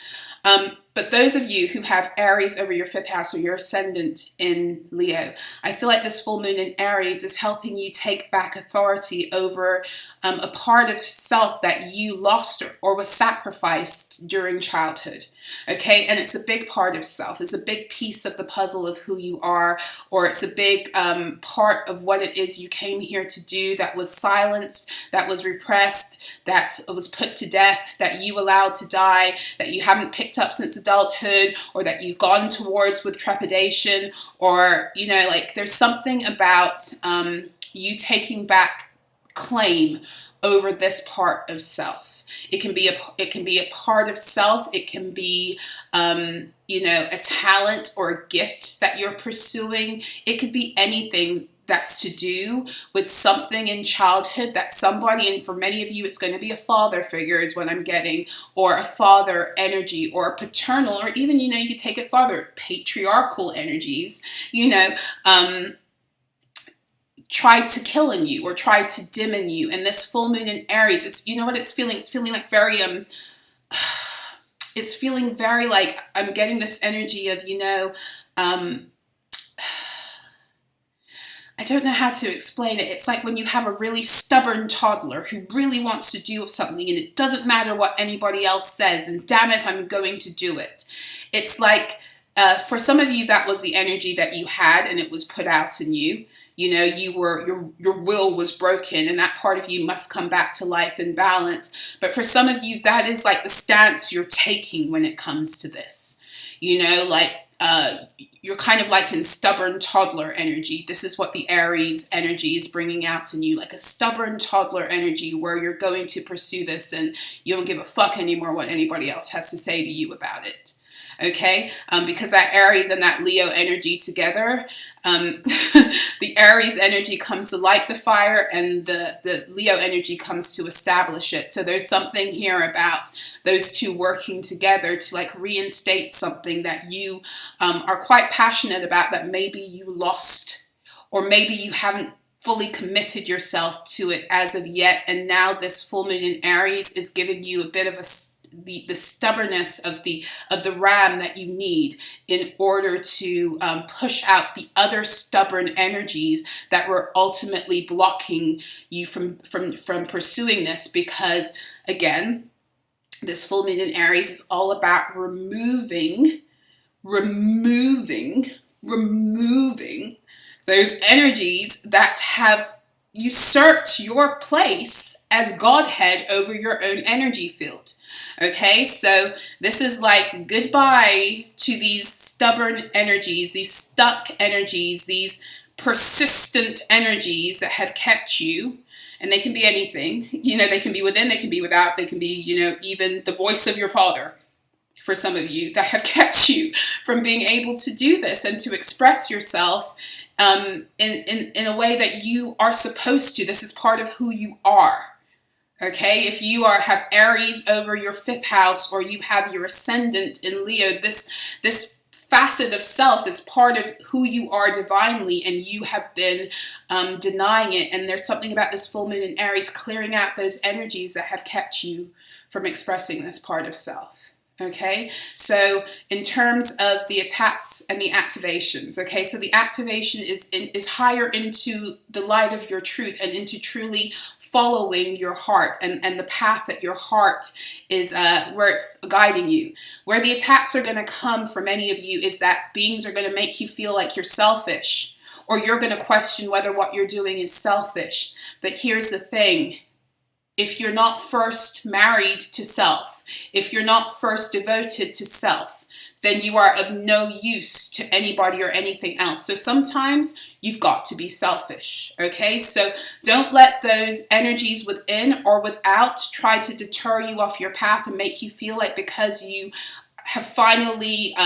But those of you who have Aries over your 5th house or your ascendant in Leo, I feel like this full moon in Aries is helping you take back authority over a part of self that you lost or was sacrificed during childhood. Okay, and it's a big part of self. It's a big piece of the puzzle of who you are, or it's a big part of what it is you came here to do that was silenced, that was repressed, that was put to death, that you allowed to die, that you haven't picked up since adulthood, or that you've gone towards with trepidation, or, you know, like there's something about you taking back claim over this part of self. It can be a part of self. It can be, you know, a talent or a gift that you're pursuing. It could be anything that's to do with something in childhood that somebody, and for many of you, it's going to be a father figure is what I'm getting, or a father energy, or a paternal, or even, you know, you could take it farther, patriarchal energies, you know, tried to kill in you or tried to dim in you. And this full moon in Aries, it's, you know what it's feeling? It's feeling like very, it's feeling very like, I'm getting this energy of, you know, I don't know how to explain it. It's like when you have a really stubborn toddler who really wants to do something and it doesn't matter what anybody else says, and damn it, I'm going to do it. It's like, for some of you, that was the energy that you had and it was put out in you. You know, your will was broken and that part of you must come back to life and balance. But for some of you, that is like the stance you're taking when it comes to this. You know, like, you're kind of like in stubborn toddler energy. This is what the Aries energy is bringing out in you, like a stubborn toddler energy where you're going to pursue this and you don't give a fuck anymore what anybody else has to say to you about it. Okay, because that Aries and that Leo energy together, the Aries energy comes to light the fire and the Leo energy comes to establish it. So there's something here about those two working together to like reinstate something that you are quite passionate about that maybe you lost, or maybe you haven't fully committed yourself to it as of yet. And now this full moon in Aries is giving you a bit of the stubbornness of the ram that you need in order to push out the other stubborn energies that were ultimately blocking you from pursuing this. Because again, this full moon in Aries is all about removing those energies that have usurped your place as Godhead over your own energy field. Okay, so this is like goodbye to these stubborn energies, these stuck energies, these persistent energies that have kept you. And they can be anything, you know, they can be within, they can be without, they can be, you know, even the voice of your father, for some of you, that have kept you from being able to do this and to express yourself in a way that you are supposed to. This is part of who you are. Okay, if you have Aries over your 5th house, or you have your ascendant in Leo, this facet of self is part of who you are divinely, and you have been denying it. And there's something about this full moon in Aries clearing out those energies that have kept you from expressing this part of self. Okay, so in terms of the attacks and the activations, okay, so the activation is higher into the light of your truth and into truly following your heart and the path that your heart is where it's guiding you. Where the attacks are going to come for many of you is that beings are going to make you feel like you're selfish, or you're going to question whether what you're doing is selfish. But here's the thing. If you're not first married to self, if you're not first devoted to self, then you are of no use to anybody or anything else. So sometimes you've got to be selfish, okay? So don't let those energies within or without try to deter you off your path and make you feel like because you have finally,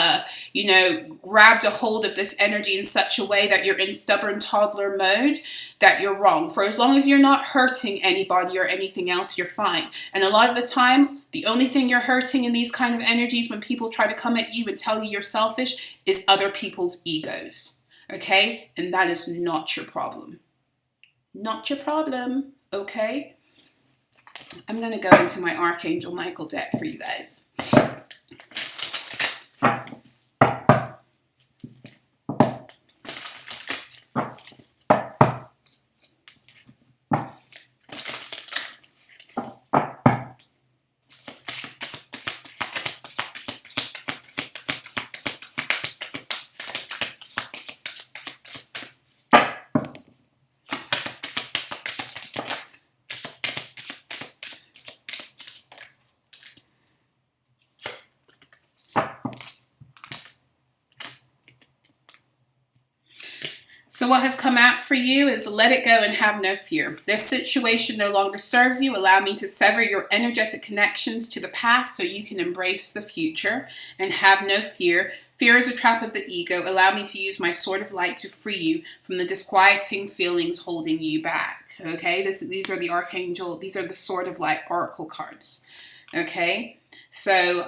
you know, grabbed a hold of this energy in such a way that you're in stubborn toddler mode, that you're wrong. For as long as you're not hurting anybody or anything else, you're fine. And a lot of the time, the only thing you're hurting in these kind of energies when people try to come at you and tell you you're selfish is other people's egos, okay? And that is not your problem. Not your problem, okay? I'm going to go into my Archangel Michael deck for you guys. So what has come out for you is let it go and have no fear. This situation no longer serves you. Allow me to sever your energetic connections to the past so you can embrace the future and have no fear. Fear is a trap of the ego. Allow me to use my sword of light to free you from the disquieting feelings holding you back. Okay, these are the Archangel, these are the Sword of Light Oracle cards. Okay, so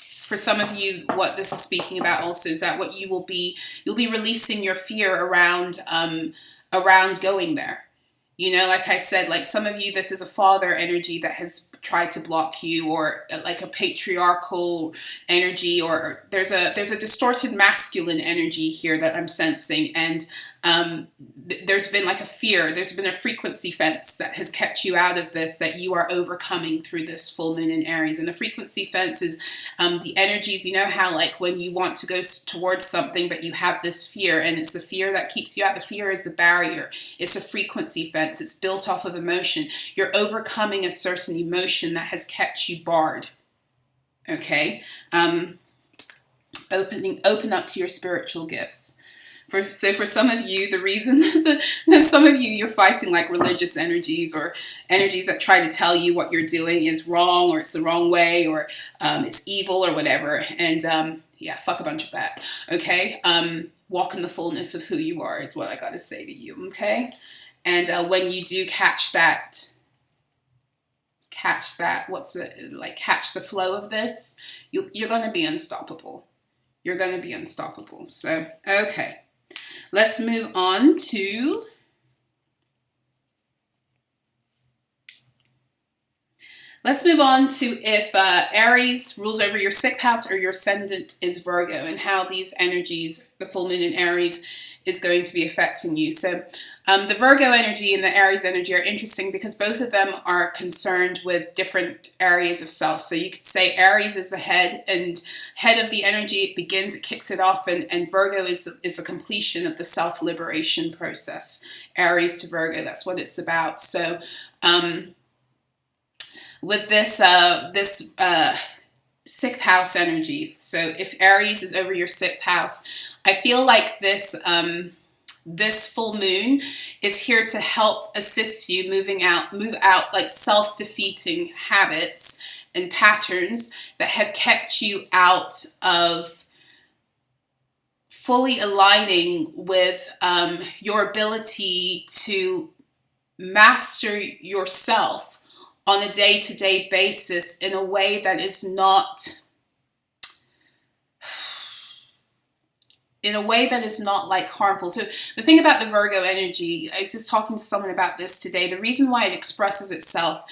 for some of you, what this is speaking about also is that what you'll be releasing your fear around going there. You know, like I said, like some of you, this is a father energy that has tried to block you, or like a patriarchal energy, or there's a distorted masculine energy here that I'm sensing, and there's been like a fear, there's been a frequency fence that has kept you out of this, that you are overcoming through this full moon in Aries. And the frequency fence is the energies, you know how like when you want to go towards something but you have this fear, and it's the fear that keeps you out. The fear is the barrier. It's a frequency fence. It's built off of emotion. You're overcoming a certain emotion that has kept you barred. Okay? Open up to your spiritual gifts. So for some of you, the reason that some of you, you're fighting like religious energies, or energies that try to tell you what you're doing is wrong, or it's the wrong way, or it's evil, or whatever. And yeah, fuck a bunch of that. Okay? Walk in the fullness of who you are is what I got to say to you. Okay? And when you do catch the flow of this, you're going to be unstoppable. You're going to be unstoppable. So, okay. Let's move on to if Aries rules over your 6th house or your ascendant is Virgo, and how these energies, the full moon in Aries, is going to be affecting you. So the Virgo energy and the Aries energy are interesting because both of them are concerned with different areas of self. So you could say Aries is the head, and head of the energy, it begins, it kicks it off, and Virgo is the completion of the self-liberation process. Aries to Virgo, that's what it's about. So with this 6th house energy, so if Aries is over your 6th house, I feel like this full moon is here to help assist you move out like self-defeating habits and patterns that have kept you out of fully aligning with your ability to master yourself on a day-to-day basis in a way that is not like harmful. So the thing about the Virgo energy, I was just talking to someone about this today, the reason why it expresses itself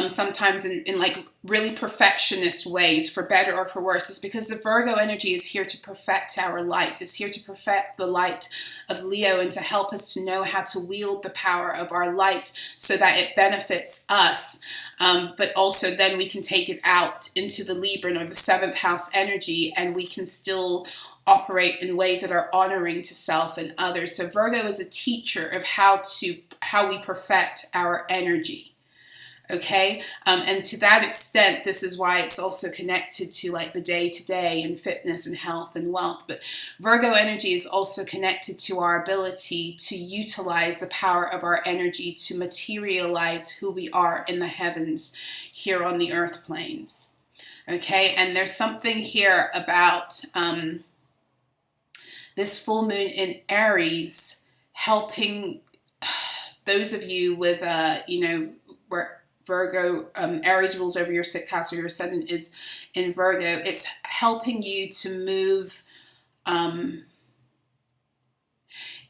sometimes in like really perfectionist ways, for better or for worse, is because the Virgo energy is here to perfect our light. It's here to perfect the light of Leo, and to help us to know how to wield the power of our light so that it benefits us. But also then we can take it out into the Libra or the 7th house energy, and we can still operate in ways that are honoring to self and others. So Virgo is a teacher of how we perfect our energy. Okay, and to that extent, this is why it's also connected to like the day-to-day and fitness and health and wealth. But Virgo energy is also connected to our ability to utilize the power of our energy to materialize who we are in the heavens here on the earth planes. Okay, and there's something here about this full moon in Aries helping those of you with, where Virgo, Aries rules over your 6th house or your ascendant is in Virgo. It's helping you to move,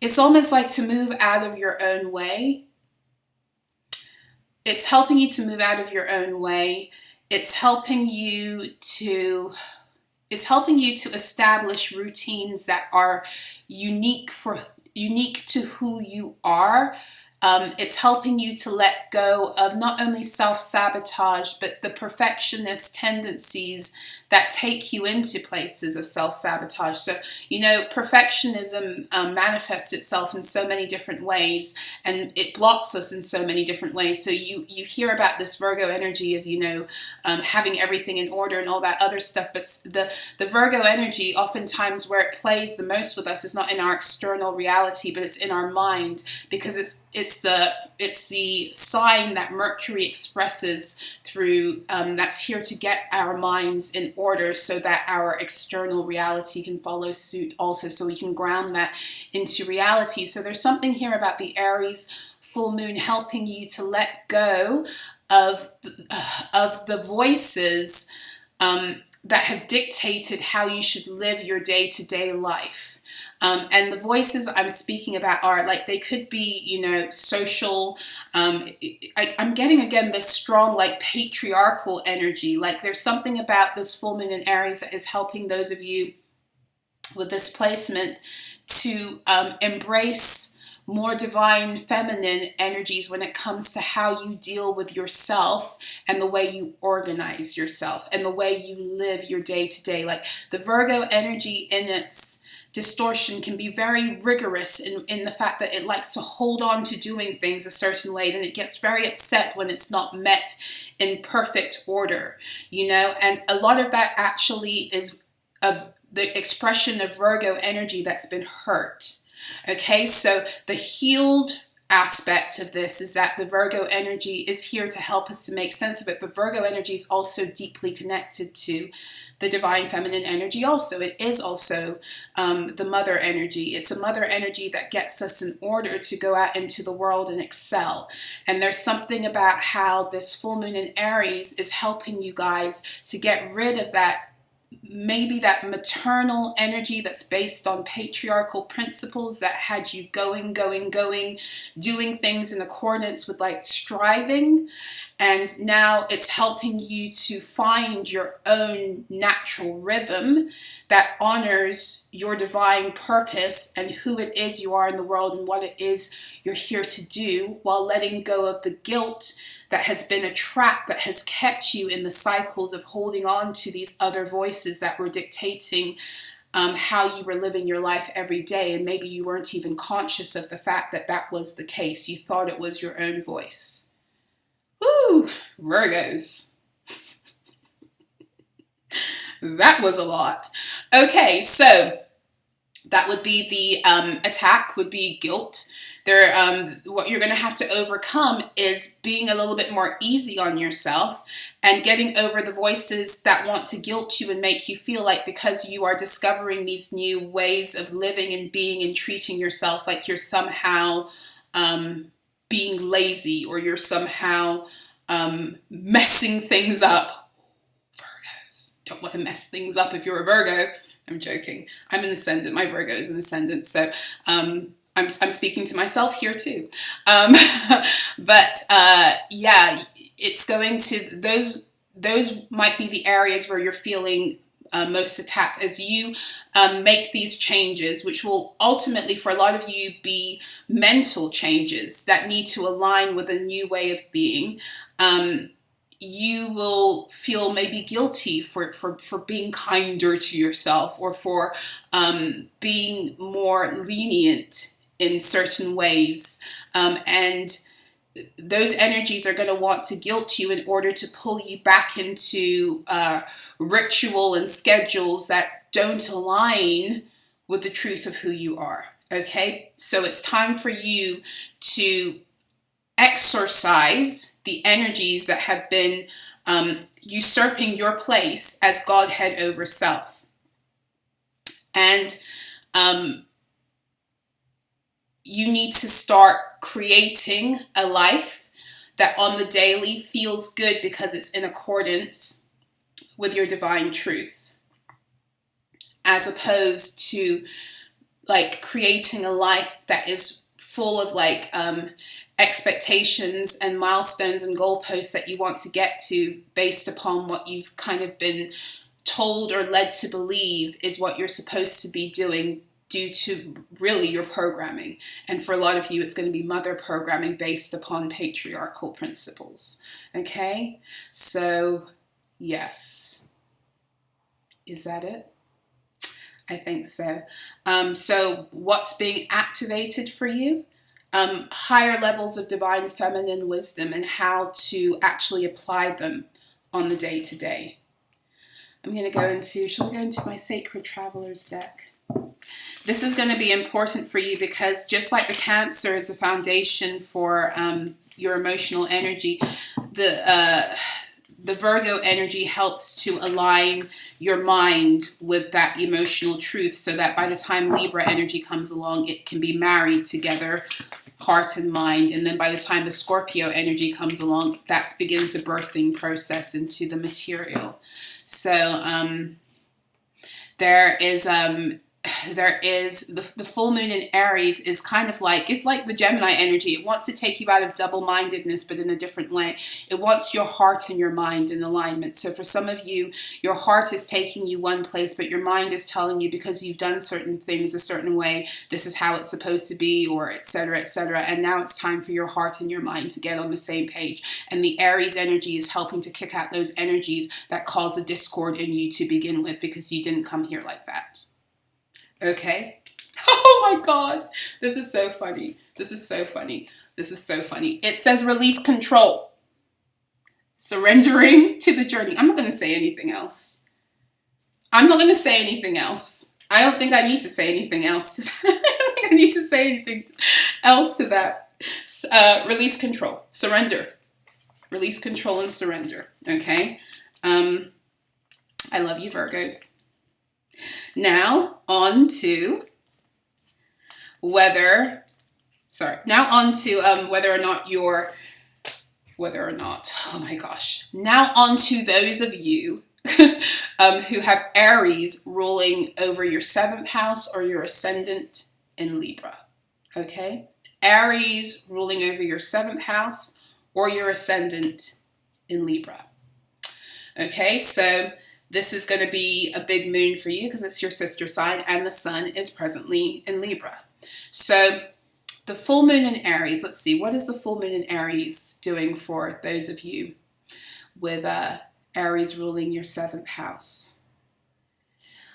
it's almost like to move out of your own way. It's helping you to move out of your own way. It's helping you to establish routines that are unique to who you are. It's helping you to let go of not only self-sabotage, but the perfectionist tendencies that take you into places of self-sabotage. So, perfectionism manifests itself in so many different ways, and it blocks us in so many different ways. So you hear about this Virgo energy of, having everything in order and all that other stuff, but the Virgo energy, oftentimes where it plays the most with us is not in our external reality, but it's in our mind, because it's the sign that Mercury expresses through, that's here to get our minds in order so that our external reality can follow suit also, so we can ground that into reality. So there's something here about the Aries full moon helping you to let go of the voices that have dictated how you should live your day-to-day life. And the voices I'm speaking about are like, they could be, you know, social. I'm getting again this strong like patriarchal energy. Like there's something about this full moon in Aries that is helping those of you with this placement to embrace more divine feminine energies when it comes to how you deal with yourself and the way you organize yourself and the way you live your day to day. Like the Virgo energy in its distortion can be very rigorous in the fact that it likes to hold on to doing things a certain way, then it gets very upset when it's not met in perfect order, you know, and a lot of that actually is of the expression of Virgo energy that's been hurt. Okay, so the healed aspect of this is that the Virgo energy is here to help us to make sense of it, but Virgo energy is also deeply connected to the divine feminine energy also. It is also the mother energy. It's a mother energy that gets us in order to go out into the world and excel. And there's something about how this full moon in Aries is helping you guys to get rid of that, maybe that maternal energy that's based on patriarchal principles that had you going, doing things in accordance with like striving. And now it's helping you to find your own natural rhythm that honors your divine purpose and who it is you are in the world and what it is you're here to do, while letting go of the guilt that has been a trap that has kept you in the cycles of holding on to these other voices that were dictating how you were living your life every day. And maybe you weren't even conscious of the fact that that was the case. You thought it was your own voice. Woo, Virgos. That was a lot. Okay, so that would be the attack, would be guilt. What you're going to have to overcome is being a little bit more easy on yourself and getting over the voices that want to guilt you and make you feel like because you are discovering these new ways of living and being and treating yourself like you're somehow being lazy or you're somehow messing things up. Virgos don't want to mess things up if you're a Virgo. I'm joking. I'm an ascendant. My Virgo is an ascendant. So I'm speaking to myself here too. Yeah, it's going to, those might be the areas where you're feeling most attacked as you make these changes, which will ultimately for a lot of you be mental changes that need to align with a new way of being. You will feel maybe guilty for being kinder to yourself or for being more lenient in certain ways. And those energies are going to want to guilt you in order to pull you back into ritual and schedules that don't align with the truth of who you are. Okay, so it's time for you to exorcise the energies that have been usurping your place as Godhead over self. And you need to start creating a life that on the daily feels good because it's in accordance with your divine truth, as opposed to like creating a life that is full of like expectations and milestones and goalposts that you want to get to based upon what you've kind of been told or led to believe is what you're supposed to be doing due to really your programming. And for a lot of you, it's going to be mother programming based upon patriarchal principles. Okay, so yes, is that it? I think so. So what's being activated for you? Higher levels of divine feminine wisdom and how to actually apply them on the day-to-day. I'm going to go into, shall we go into my Sacred Travelers deck? This is going to be important for you because just like the Cancer is the foundation for your emotional energy, the Virgo energy helps to align your mind with that emotional truth so that by the time Libra energy comes along, it can be married together, heart and mind. And then by the time the Scorpio energy comes along, that begins the birthing process into the material. So there is there is the full moon in Aries is kind of like, it's like the Gemini energy. It wants to take you out of double-mindedness, but in a different way. It wants your heart and your mind in alignment. So for some of you, your heart is taking you one place, but your mind is telling you, because you've done certain things a certain way, this is how it's supposed to be, or etc., etc. And now it's time for your heart and your mind to get on the same page. And the Aries energy is helping to kick out those energies that cause a discord in you to begin with, because you didn't come here like that. Okay. Oh my God. This is so funny. This is so funny. This is so funny. It says release control. Surrendering to the journey. I'm not going to say anything else. I'm not going to say anything else. I don't think I need to say anything else to that. I don't think I need to say anything else to that. Release control. Surrender. Release control and surrender. Okay. I love you, Virgos. Now on to whether or not you're, oh my gosh. Now on to those of you who have Aries ruling over your 7th house or your ascendant in Libra. Okay? Aries ruling over your 7th house or your ascendant in Libra. Okay, so this is going to be a big moon for you because it's your sister sign, and the sun is presently in Libra. So the full moon in Aries, let's see, what is the full moon in Aries doing for those of you with Aries ruling your 7th house?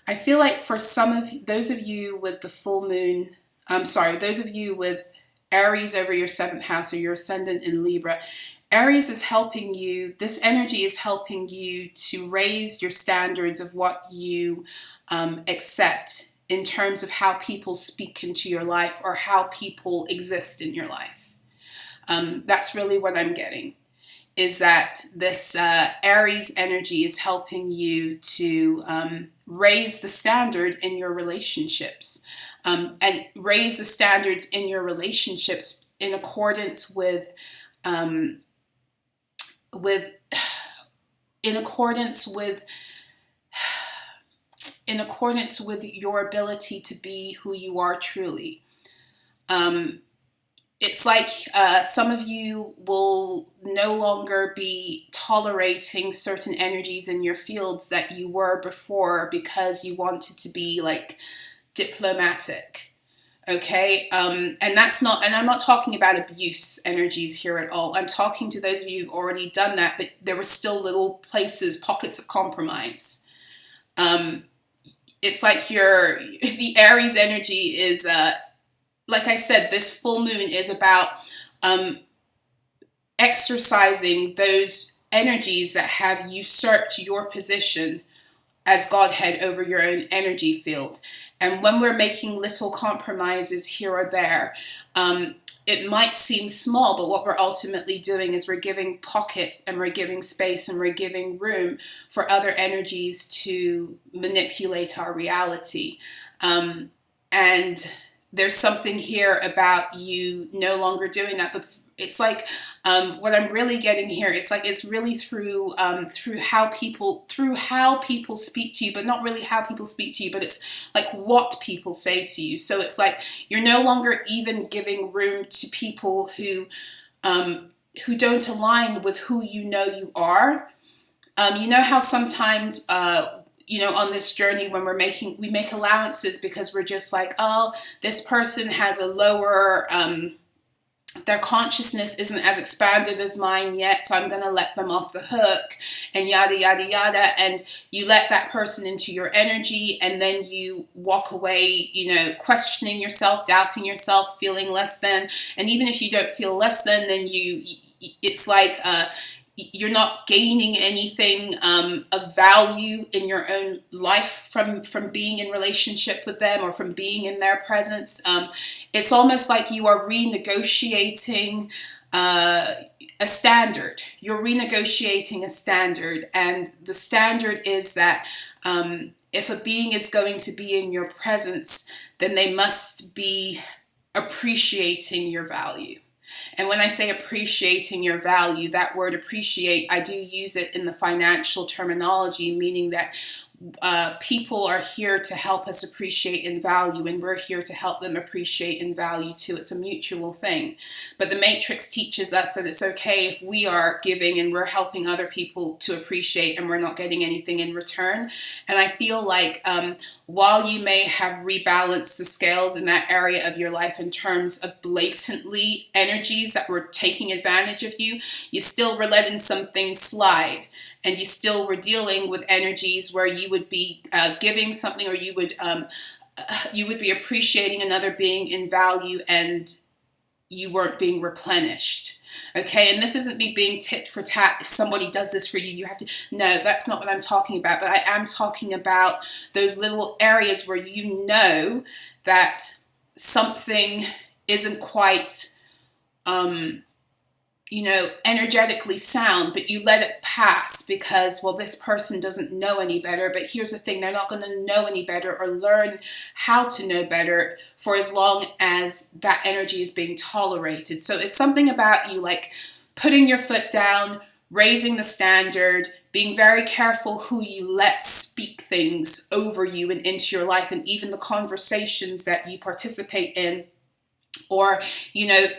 I feel like for some of those of you with the full moon, those of you with Aries over your 7th house or your ascendant in Libra, Aries is helping you, this energy is helping you to raise your standards of what you accept in terms of how people speak into your life or how people exist in your life. That's really what I'm getting, is that this Aries energy is helping you to raise the standard in your relationships, and raise the standards in your relationships in accordance with your ability to be who you are truly. It's like some of you will no longer be tolerating certain energies in your fields that you were before because you wanted to be like diplomatic. Okay, and I'm not talking about abuse energies here at all. I'm talking to those of you who've already done that, but there were still little places, pockets of compromise. It's like the Aries energy is, like I said, this full moon is about exercising those energies that have usurped your position as Godhead over your own energy field. And when we're making little compromises here or there, it might seem small, but what we're ultimately doing is we're giving pocket and we're giving space and we're giving room for other energies to manipulate our reality. And there's something here about you no longer doing that, but it's like what I'm really getting here is like it's really through how people speak to you, but not really how people speak to you, but it's like what people say to you. So it's like you're no longer even giving room to people who don't align with who you know you are. You know how sometimes on this journey when we make allowances because we're just like, oh, this person has a lower their consciousness isn't as expanded as mine yet, so I'm going to let them off the hook, and yada, yada, yada. And you let that person into your energy, and then you walk away, questioning yourself, doubting yourself, feeling less than. And even if you don't feel less than, then it's like you're not gaining anything of value in your own life from being in relationship with them or from being in their presence. It's almost like you are renegotiating a standard. You're renegotiating a standard, and the standard is that if a being is going to be in your presence, then they must be appreciating your value. And when I say appreciating your value, that word appreciate, I do use it in the financial terminology, meaning that people are here to help us appreciate and value, and we're here to help them appreciate and value too. It's a mutual thing. But the Matrix teaches us that it's okay if we are giving and we're helping other people to appreciate and we're not getting anything in return. And I feel like while you may have rebalanced the scales in that area of your life in terms of blatantly energies that were taking advantage of you, you still were letting some things slide. And you still were dealing with energies where you would be giving something, or you would be appreciating another being in value, and you weren't being replenished. Okay, and this isn't me being tit for tat. If somebody does this for you, you have to. No, that's not what I'm talking about. But I am talking about those little areas where you know that something isn't quite energetically sound, but you let it pass because, well, this person doesn't know any better. But here's the thing, they're not going to know any better or learn how to know better for as long as that energy is being tolerated. So it's something about you like putting your foot down, raising the standard, being very careful who you let speak things over you and into your life, and even the conversations that you participate in, or,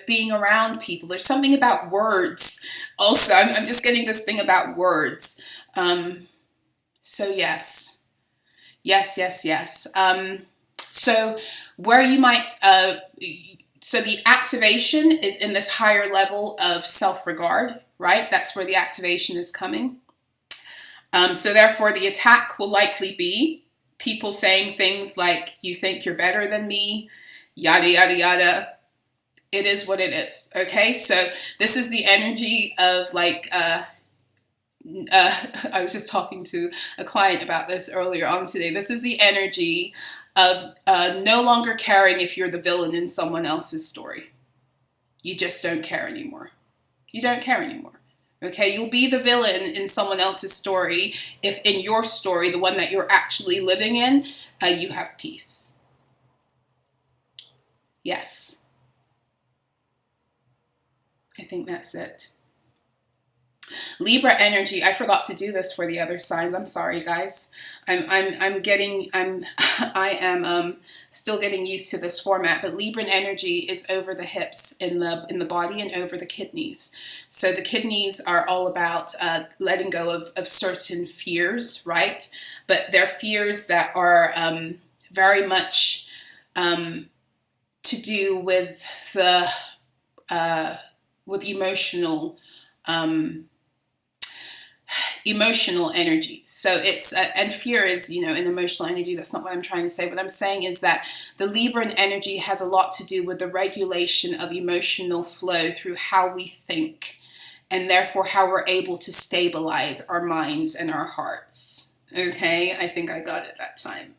being around people. There's something about words also. I'm just getting this thing about words. So yes. So where you might, so the activation is in this higher level of self-regard, right? That's where the activation is coming. So therefore the attack will likely be people saying things like, you think you're better than me, yada, yada, yada. It is what it is. Okay, so this is the energy of like, I was just talking to a client about this earlier on today. This is the energy of no longer caring if you're the villain in someone else's story. You just don't care anymore. You don't care anymore. Okay, you'll be the villain in someone else's story if in your story, the one that you're actually living in, you have peace. Yes. I think that's it. Libra energy. I forgot to do this for the other signs. I'm sorry, guys. I am still getting used to this format. But Libran energy is over the hips in the body and over the kidneys. So the kidneys are all about letting go of certain fears, right? But they're fears that are very much to do with the with emotional energies. So it's and fear is an emotional energy. That's not what I'm trying to say. What I'm saying is that the Libran energy has a lot to do with the regulation of emotional flow through how we think, and therefore how we're able to stabilize our minds and our hearts. Okay, I think I got it that time.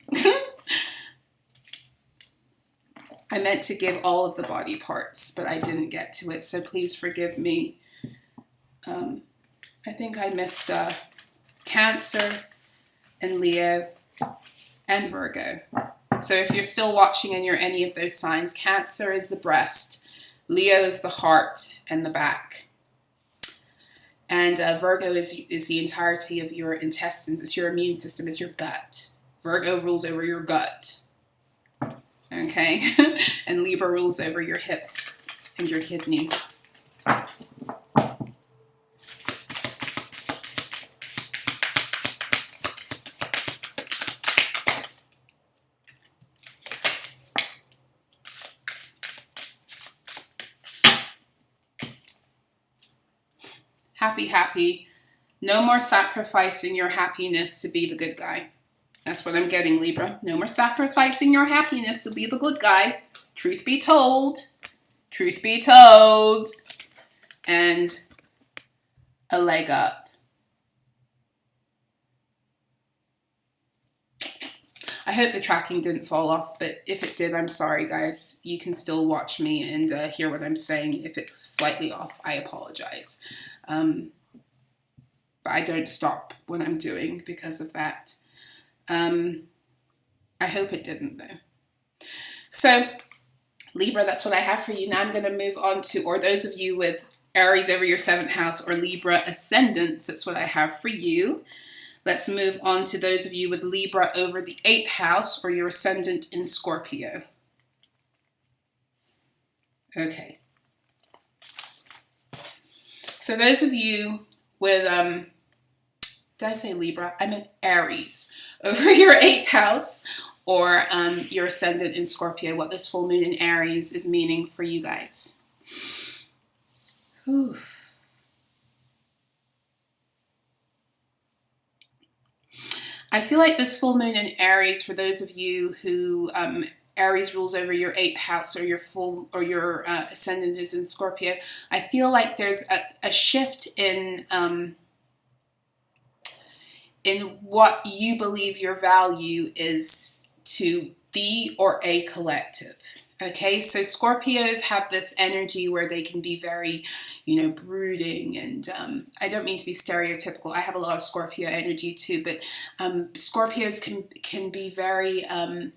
I meant to give all of the body parts, but I didn't get to it, so please forgive me. I think I missed Cancer and Leo and Virgo. So if you're still watching and you're any of those signs, Cancer is the breast, Leo is the heart and the back, and Virgo is the entirety of your intestines. It's your immune system, it's your gut. Virgo rules over your gut. Okay, and Libra rules over your hips and your kidneys. Happy. No more sacrificing your happiness to be the good guy. That's what I'm getting, Libra. No more sacrificing your happiness to be the good guy. Truth be told. Truth be told. And a leg up. I hope the tracking didn't fall off, but if it did, I'm sorry, guys. You can still watch me and hear what I'm saying. If it's slightly off, I apologize. But I don't stop what I'm doing because of that. I hope it didn't, though. So, Libra, that's what I have for you. Now I'm going to move on to, or those of you with Aries over your 7th house or Libra ascendants, that's what I have for you. Let's move on to those of you with Libra over the 8th house or your ascendant in Scorpio. Okay. So those of you with, did I say Libra? I meant Aries over your 8th house or your ascendant in Scorpio, what this full moon in Aries is meaning for you guys. Whew. I feel like this full moon in Aries, for those of you who Aries rules over your 8th house or your ascendant is in Scorpio, I feel like there's a shift in what you believe your value is to be or a collective. Okay, so Scorpios have this energy where they can be very, brooding, and I don't mean to be stereotypical. I have a lot of Scorpio energy too, but Scorpios can be very, it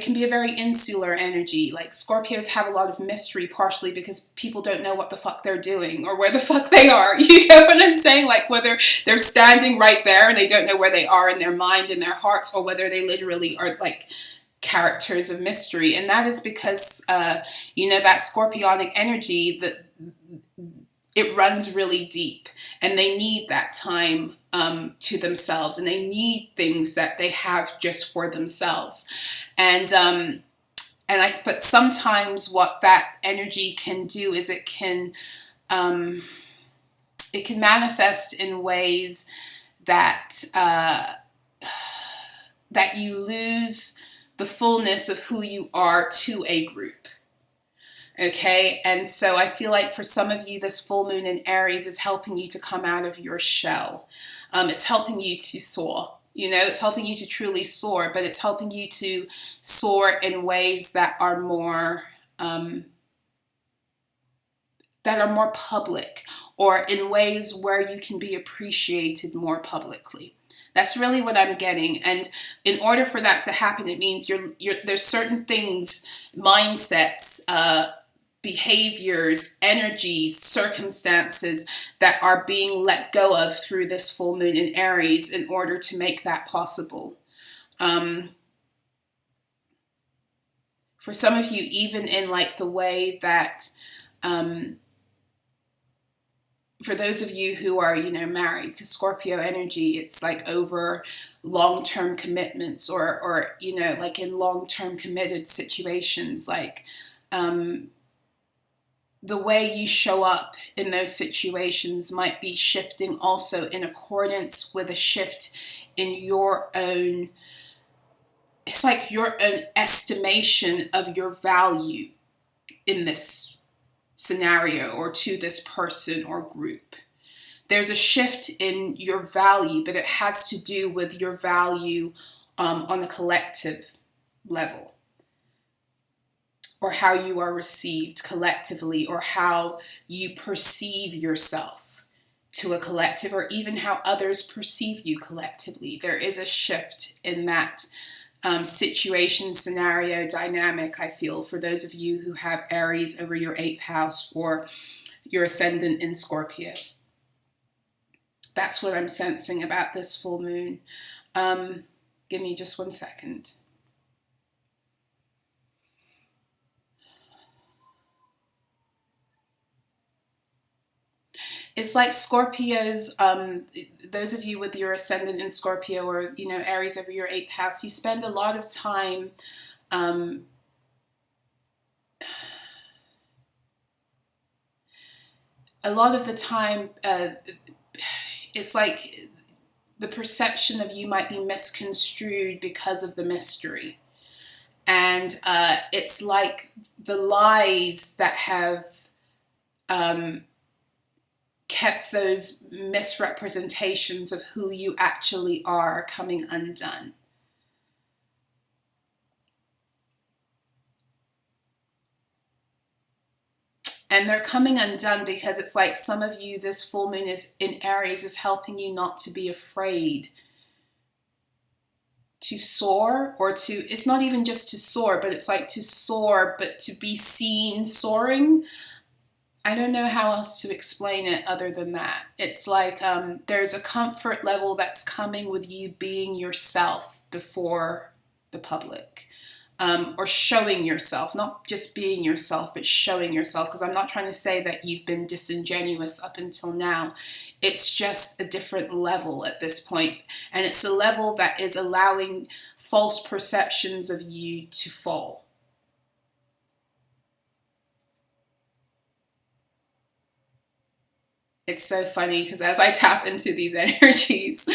can be a very insular energy. Like Scorpios have a lot of mystery, partially because people don't know what the fuck they're doing or where the fuck they are. You know what I'm saying? Like whether they're standing right there and they don't know where they are in their mind and their hearts, or whether they literally are like characters of mystery. And that is because that Scorpionic energy, that it runs really deep, and they need that time to themselves, and they need things that they have just for themselves. But sometimes what that energy can do is it can manifest in ways that that you lose the fullness of who you are to a group. Okay, and so I feel like for some of you, this full moon in Aries is helping you to come out of your shell. It's helping you to soar. It's helping you to truly soar, but it's helping you to soar in ways that are more public, or in ways where you can be appreciated more publicly. That's really what I'm getting. And in order for that to happen, it means there's certain things, mindsets, behaviors, energies, circumstances that are being let go of through this full moon in Aries in order to make that possible. For some of you, even in like the way that, for those of you who are, married, because Scorpio energy, it's like over long-term commitments or like in long-term committed situations, like, the way you show up in those situations might be shifting also in accordance with a shift in your own, it's like your own estimation of your value in this scenario or to this person or group. There's a shift in your value, but it has to do with your value on a collective level, or how you are received collectively, or how you perceive yourself to a collective, or even how others perceive you collectively. There is a shift in that situation, scenario, dynamic, I feel, for those of you who have Aries over your 8th house or your ascendant in Scorpio. That's what I'm sensing about this full moon. Give me just 1 second. It's like Scorpios, those of you with your ascendant in Scorpio or, Aries over your 8th house, you spend a lot of time it's like the perception of you might be misconstrued because of the mystery. And it's like the lies that have kept those misrepresentations of who you actually are coming undone. And they're coming undone because it's like some of you, this full moon is in Aries is helping you not to be afraid to soar, or to, it's not even just to soar, but it's like to soar, but to be seen soaring. I don't know how else to explain it other than that. It's like there's a comfort level that's coming with you being yourself before the public. Or showing yourself, not just being yourself, but showing yourself. Because I'm not trying to say that you've been disingenuous up until now. It's just a different level at this point. And it's a level that is allowing false perceptions of you to fall. It's so funny because as I tap into these energies,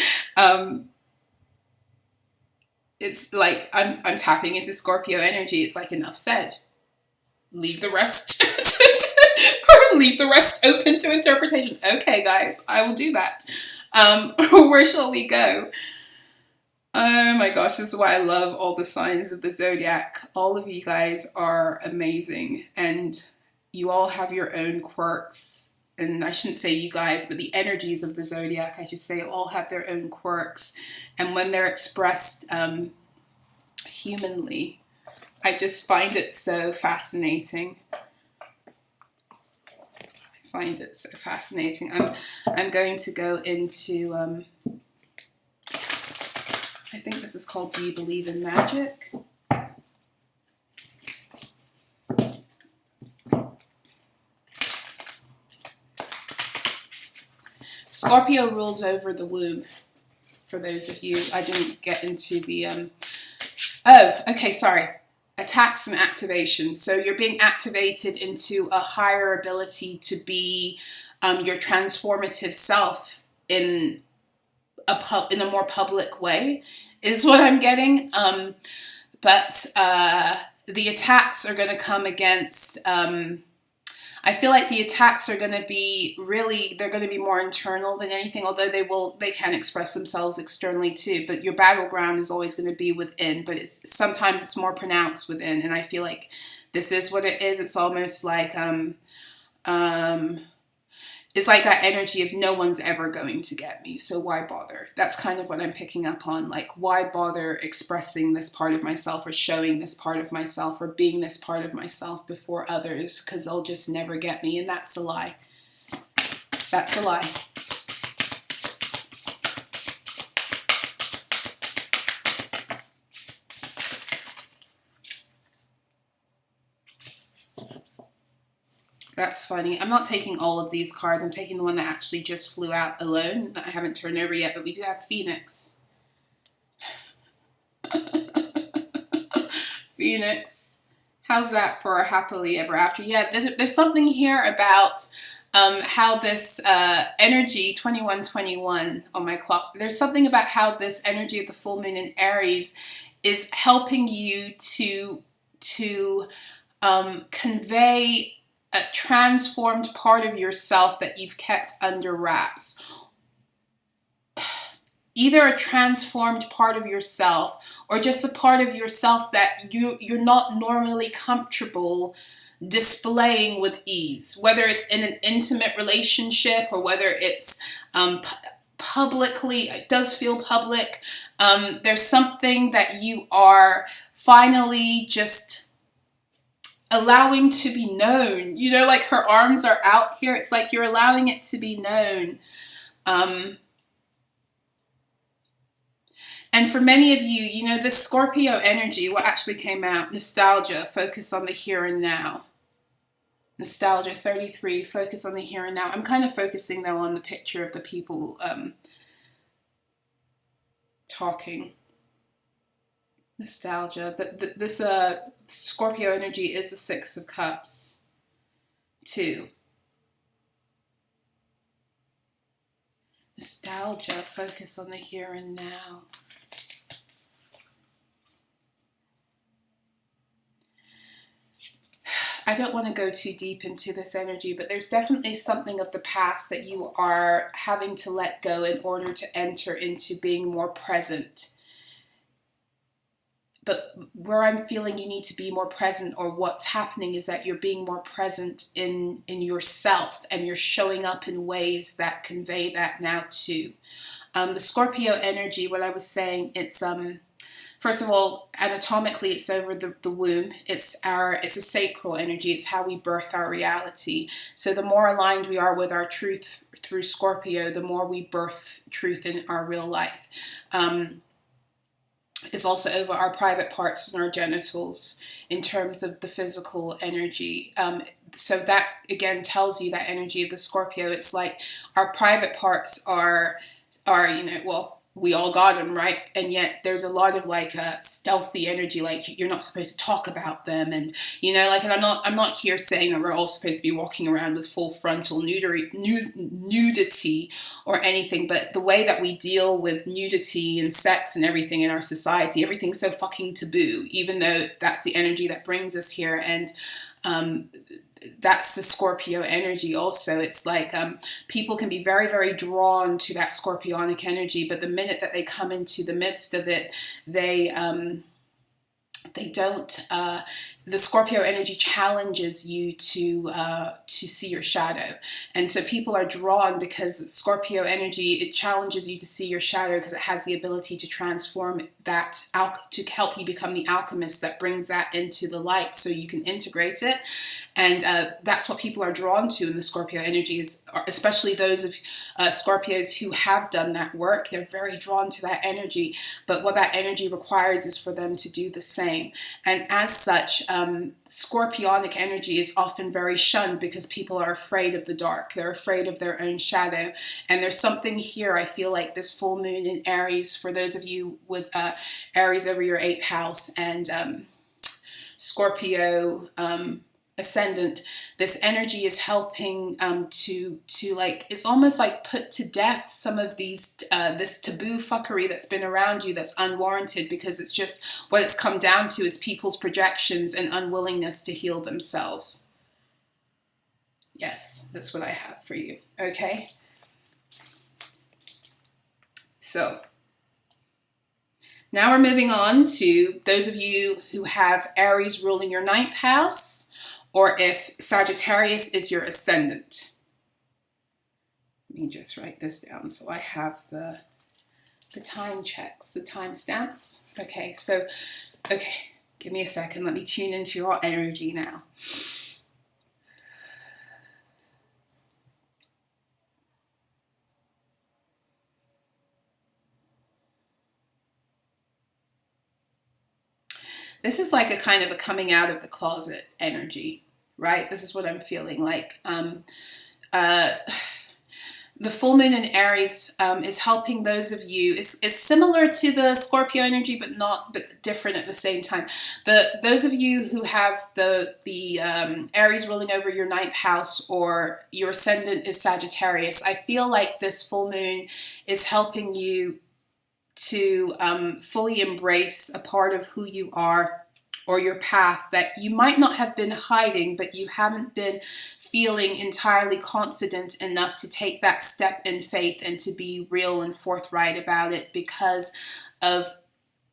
it's like I'm tapping into Scorpio energy. It's like, enough said. Leave the rest or leave the rest open to interpretation. Okay, guys, I will do that. Where shall we go? Oh my gosh, this is why I love all the signs of the zodiac. All of you guys are amazing, and you all have your own quirks. And I shouldn't say you guys, but the energies of the zodiac, I should say, all have their own quirks. And when they're expressed humanly, I just find it so fascinating. I find it so fascinating. I'm going to go into, I think this is called Do You Believe in Magic? Scorpio rules over the womb. For those of you, I didn't get into the, oh, okay, sorry. Attacks and activation. So you're being activated into a higher ability to be your transformative self in a more public way, is what I'm getting. But the attacks are going to come against, I feel like the attacks are going to be they're going to be more internal than anything, although they can express themselves externally too, but your battleground is always going to be within, but sometimes it's more pronounced within, and I feel like this is what it is. It's almost like, it's like that energy of no one's ever going to get me, so why bother? That's kind of what I'm picking up on. Like, why bother expressing this part of myself or showing this part of myself or being this part of myself before others, because they'll just never get me, and that's a lie. That's a lie. That's funny. I'm not taking all of these cards. I'm taking the one that actually just flew out alone, that I haven't turned over yet, but we do have Phoenix. Phoenix. How's that for a happily ever after? Yeah, there's something here about how this energy, 2121 on my clock, there's something about how this energy of the full moon in Aries is helping you to convey a transformed part of yourself that you've kept under wraps. Either a transformed part of yourself or just a part of yourself that you're not normally comfortable displaying with ease, whether it's in an intimate relationship or whether it's publicly. It does feel public. There's something that you are finally just allowing to be known. You know, like her arms are out here. It's like you're allowing it to be known. And for many of you, you know, this Scorpio energy, what actually came out, nostalgia, focus on the here and now. Nostalgia 33, focus on the here and now. I'm kind of focusing though on the picture of the people talking. Nostalgia. This Scorpio energy is the Six of Cups. 2. Nostalgia, focus on the here and now. I don't want to go too deep into this energy, but there's definitely something of the past that you are having to let go in order to enter into being more present. But where I'm feeling you need to be more present, or what's happening, is that you're being more present in yourself, and you're showing up in ways that convey that now too. The Scorpio energy, what I was saying, it's for first of all, anatomically, it's over the womb. It's a sacral energy. It's how we birth our reality. So the more aligned we are with our truth through Scorpio, the more we birth truth in our real life. It's also over our private parts and our genitals in terms of the physical energy. So that again tells you that energy of the Scorpio. It's like our private parts are well, we all got them, right? And yet there's a lot of like stealthy energy, like you're not supposed to talk about them, and like, and I'm not here saying that we're all supposed to be walking around with full frontal nudity or anything, but the way that we deal with nudity and sex and everything in our society, everything's so fucking taboo, even though that's the energy that brings us here. And that's the Scorpio energy also. It's like people can be very, very drawn to that Scorpionic energy, but the minute that they come into the midst of it, they don't. The Scorpio energy challenges you to see your shadow, and so people are drawn because Scorpio energy, it challenges you to see your shadow because it has the ability to transform that to help you become the alchemist that brings that into the light, so you can integrate it. And that's what people are drawn to in the Scorpio energy, is especially those of Scorpios who have done that work. They're very drawn to that energy, but what that energy requires is for them to do the same. And as such, Scorpionic energy is often very shunned because people are afraid of the dark. They're afraid of their own shadow. And there's something here, I feel like this full moon in Aries, for those of you with Aries over your 8th house and Scorpio ascendant, this energy is helping to like, it's almost like put to death some of these this taboo fuckery that's been around you that's unwarranted, because it's just what it's come down to is people's projections and unwillingness to heal themselves. Yes, that's what I have for you. Okay, so now we're moving on to those of you who have Aries ruling your 9th house, or if Sagittarius is your ascendant. Let me just write this down so I have the time checks, the time stamps. Okay, so, okay, give me a second. Let me tune into your energy now. This is like a kind of a coming out of the closet energy, right? This is what I'm feeling like. The full moon in Aries is helping those of you. It's similar to the Scorpio energy, but different at the same time. Those of you who have the Aries ruling over your 9th house, or your ascendant is Sagittarius, I feel like this full moon is helping you to fully embrace a part of who you are, or your path that you might not have been hiding, but you haven't been feeling entirely confident enough to take that step in faith and to be real and forthright about it because of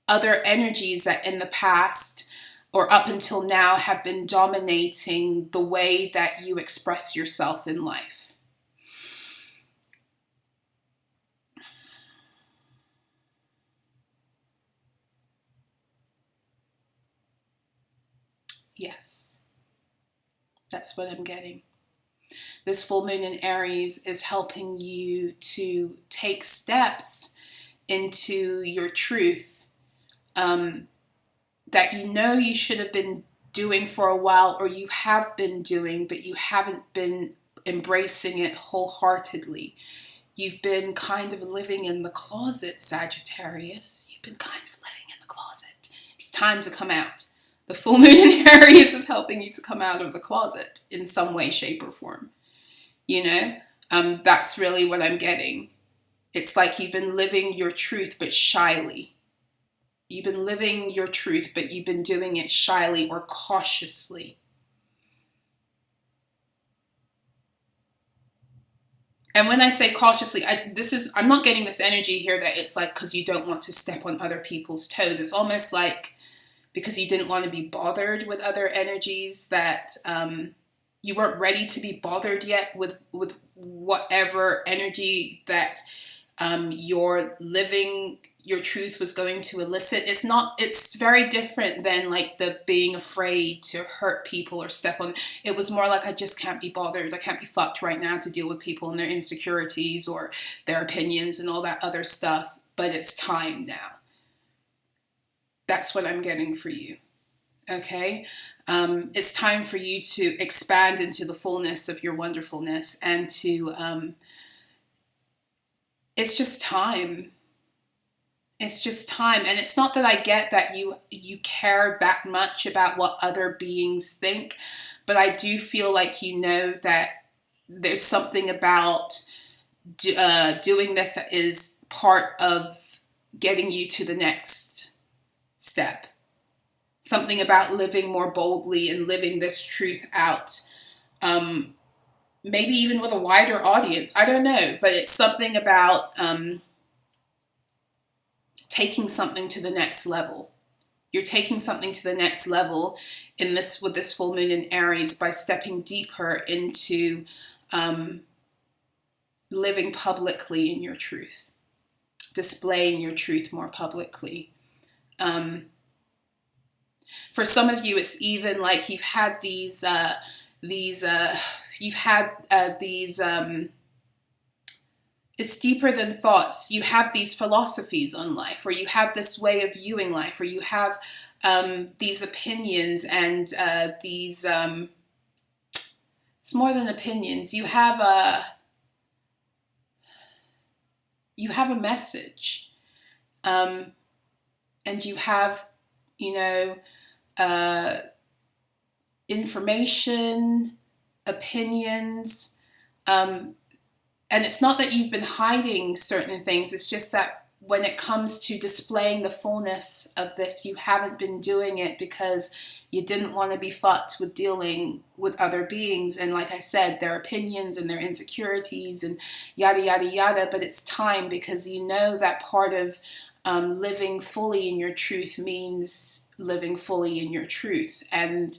other energies that in the past or up until now have been dominating the way that you express yourself in life. Yes, that's what I'm getting. This full moon in Aries is helping you to take steps into your truth that you know you should have been doing for a while, or you have been doing, but you haven't been embracing it wholeheartedly. You've been kind of living in the closet, Sagittarius. You've been kind of living in the closet. It's time to come out. The full moon in Aries is helping you to come out of the closet in some way, shape, or form. That's really what I'm getting. It's like you've been living your truth, but shyly. You've been living your truth, but you've been doing it shyly or cautiously. And when I say cautiously, I'm not getting this energy here that it's like because you don't want to step on other people's toes. It's almost like because you didn't want to be bothered with other energies, that you weren't ready to be bothered yet with whatever energy that your truth was going to elicit. It's very different than like the being afraid to hurt people or step on. It was more like, I just can't be bothered. I can't be fucked right now to deal with people and their insecurities or their opinions and all that other stuff. But it's time now. That's what I'm getting for you. Okay? It's time for you to expand into the fullness of your wonderfulness and to, it's just time. It's just time. And it's not that I get that you care that much about what other beings think, but I do feel like you know that there's something about doing this that is part of getting you to the next step. Something about living more boldly and living this truth out. Maybe even with a wider audience. I don't know, but it's something about taking something to the next level. You're taking something to the next level with this full moon in Aries by stepping deeper into living publicly in your truth, displaying your truth more publicly. For some of you, it's even like you've had these it's deeper than thoughts. You have these philosophies on life, or you have this way of viewing life, or you have these opinions and it's more than opinions. You have a message, and you have, information, opinions, and it's not that you've been hiding certain things. It's just that when it comes to displaying the fullness of this, you haven't been doing it because you didn't want to be fucked with dealing with other beings. And like I said, their opinions and their insecurities and yada, yada, yada. But it's time, because you know that part of living fully in your truth means living fully in your truth. And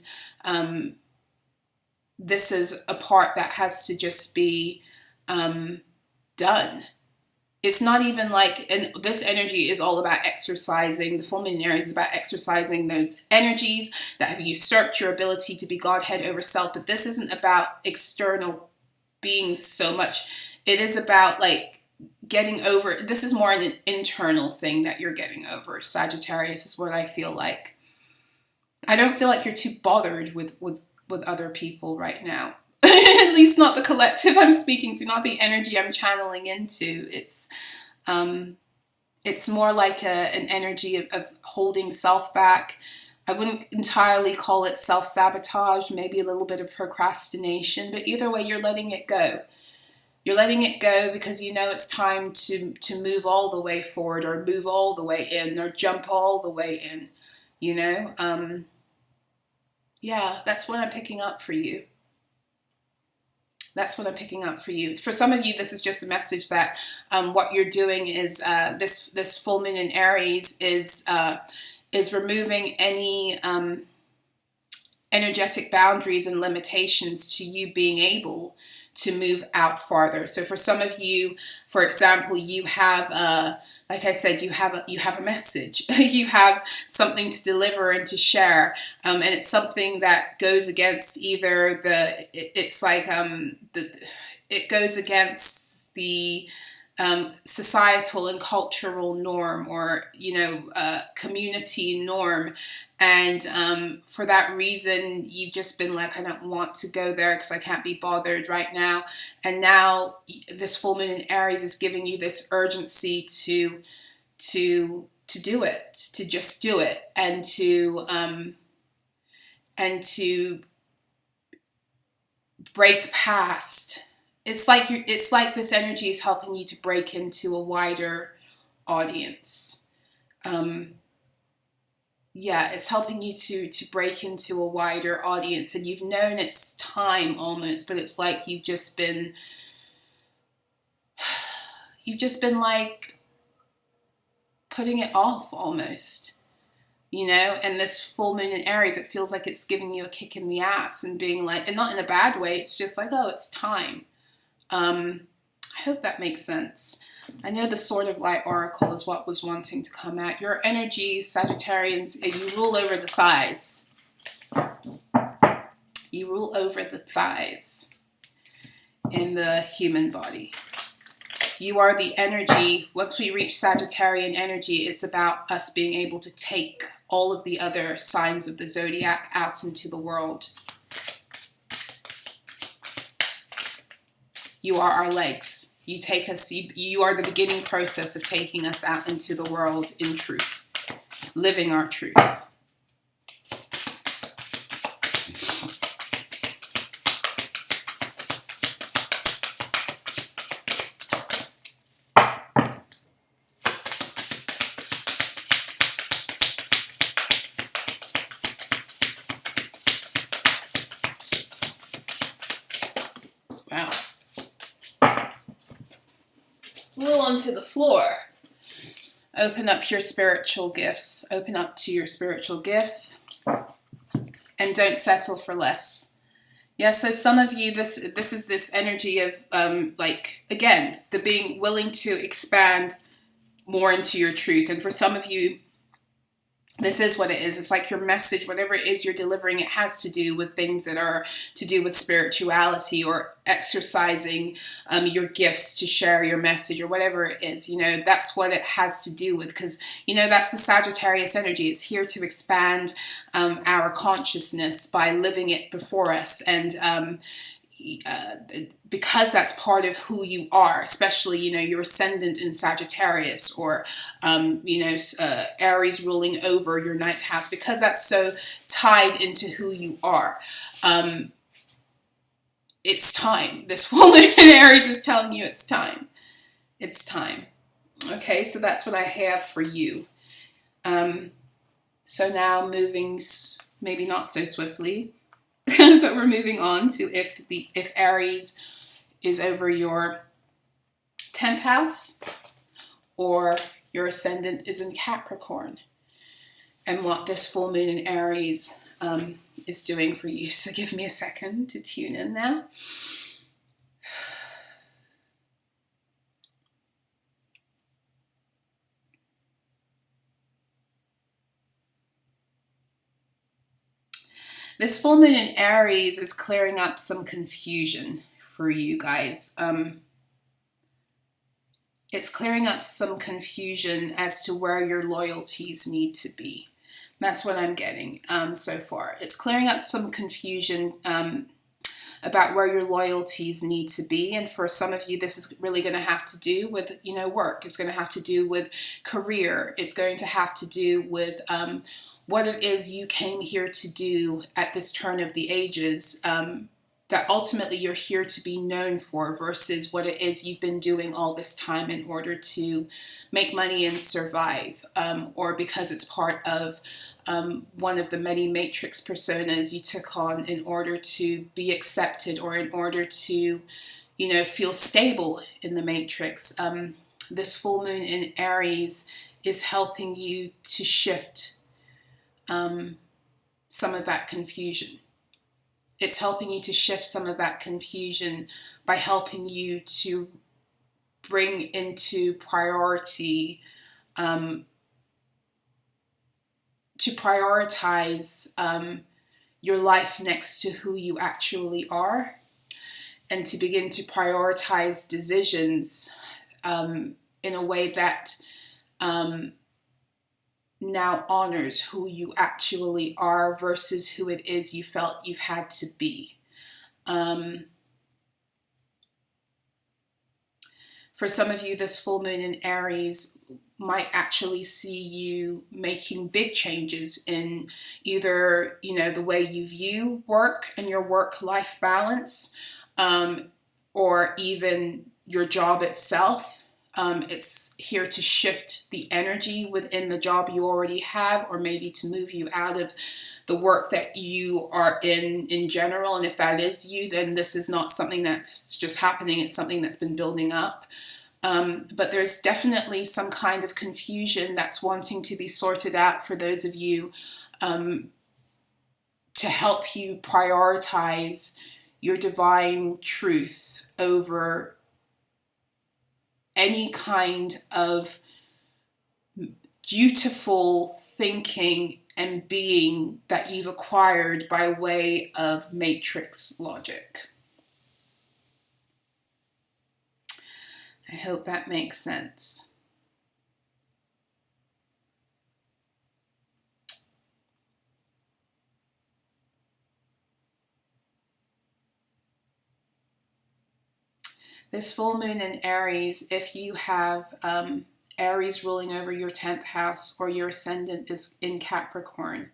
this is a part that has to just be done. It's not even like, and this energy is all about exercising. The full moon in Aries is about exercising those energies that have usurped your ability to be Godhead over self. But this isn't about external beings so much. It is about like getting over, this is more an internal thing that you're getting over. Sagittarius is what I feel like. I don't feel like you're too bothered with other people right now. At least not the collective I'm speaking to, not the energy I'm channeling into. It's more like an energy of holding self back. I wouldn't entirely call it self-sabotage, maybe a little bit of procrastination, but either way, you're letting it go. You're letting it go because you know it's time to move all the way forward, or move all the way in, or jump all the way in, Yeah, that's what I'm picking up for you. That's what I'm picking up for you. For some of you, this is just a message that what you're doing is this full moon in Aries is removing any energetic boundaries and limitations to you being able to move out farther. So for some of you, for example, you have, like I said, you have a message. You have something to deliver and to share, and it's something that goes against either it goes against the societal and cultural norm, or community norm. And for that reason, you've just been like, I don't want to go there because I can't be bothered right now. And now this full moon in Aries is giving you this urgency to do it, to just do it, and to break past. It's like this energy is helping you to break into a wider audience. Yeah, it's helping you to break into a wider audience, and you've known it's time almost, but it's like you've just been like putting it off almost, and this full moon in Aries, it feels like it's giving you a kick in the ass and being like, and not in a bad way, it's just like, oh, it's time. I hope that makes sense. I know the Sword of Light Oracle is what was wanting to come out. Your energy, Sagittarians, you rule over the thighs. You rule over the thighs in the human body. You are the energy. Once we reach Sagittarian energy, it's about us being able to take all of the other signs of the zodiac out into the world. You are our legs. You take us, you are the beginning process of taking us out into the world in truth, living our truth. Wow. Roll onto the floor. Open up your spiritual gifts. Open up to your spiritual gifts. And don't settle for less. Yeah, so some of you, this is this energy of, like, again, the being willing to expand more into your truth. And for some of you, this is what it is. It's like your message, whatever it is you're delivering, it has to do with things that are to do with spirituality or exercising your gifts to share your message or whatever it is. You know, that's what it has to do with, because, you know, that's the Sagittarius energy. It's here to expand our consciousness by living it before us. And because that's part of who you are, especially, you know, your ascendant in Sagittarius or, you know, Aries ruling over your ninth house, because that's so tied into who you are. It's time. This full moon in Aries is telling you it's time. It's time. Okay, so that's what I have for you. So now moving, maybe not so swiftly, but we're moving on to if Aries is over your 10th house or your ascendant is in Capricorn, and what this full moon in Aries is doing for you. So give me a second to tune in now. This full moon in Aries is clearing up some confusion for you guys. It's clearing up some confusion as to where your loyalties need to be. That's what I'm getting so far. It's clearing up some confusion about where your loyalties need to be. And for some of you, this is really going to have to do with, you know, work. It's going to have to do with career. It's going to have to do with what it is you came here to do at this turn of the ages, that ultimately you're here to be known for, versus what it is you've been doing all this time in order to make money and survive, or because it's part of one of the many matrix personas you took on in order to be accepted or in order to, you know, feel stable in the matrix. This full moon in Aries is helping you to shift some of that confusion. It's helping you to shift some of that confusion by helping you to bring into priority, to prioritize your life next to who you actually are, and to begin to prioritize decisions in a way that now honors who you actually are versus who it is you felt you've had to be. For some of you, this full moon in Aries might actually see you making big changes in either, you know, the way you view work and your work-life balance, or even your job itself. It's here to shift the energy within the job you already have, or maybe to move you out of the work that you are in general. And if that is you, then this is not something that's just happening. It's something that's been building up. But there's definitely some kind of confusion that's wanting to be sorted out for those of you, to help you prioritize your divine truth over any kind of dutiful thinking and being that you've acquired by way of matrix logic. I hope that makes sense. This full moon in Aries, if you have Aries ruling over your 10th house or your ascendant is in Capricorn,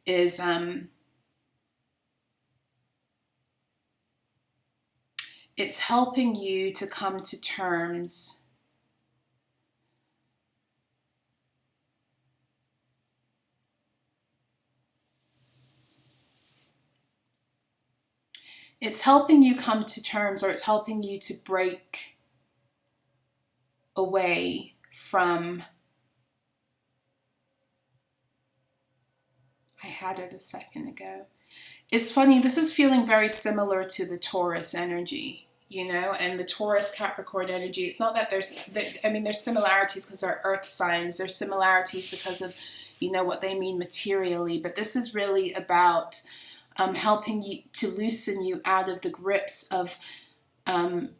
is it's helping you to come to terms it's helping you come to terms, or it's helping you to break away from, I had it a second ago. It's funny, this is feeling very similar to the Taurus energy, you know, and the Taurus Capricorn energy. It's not that there's similarities because they're earth signs. There's similarities because of, you know, what they mean materially, but this is really about helping you to loosen you out of the grips of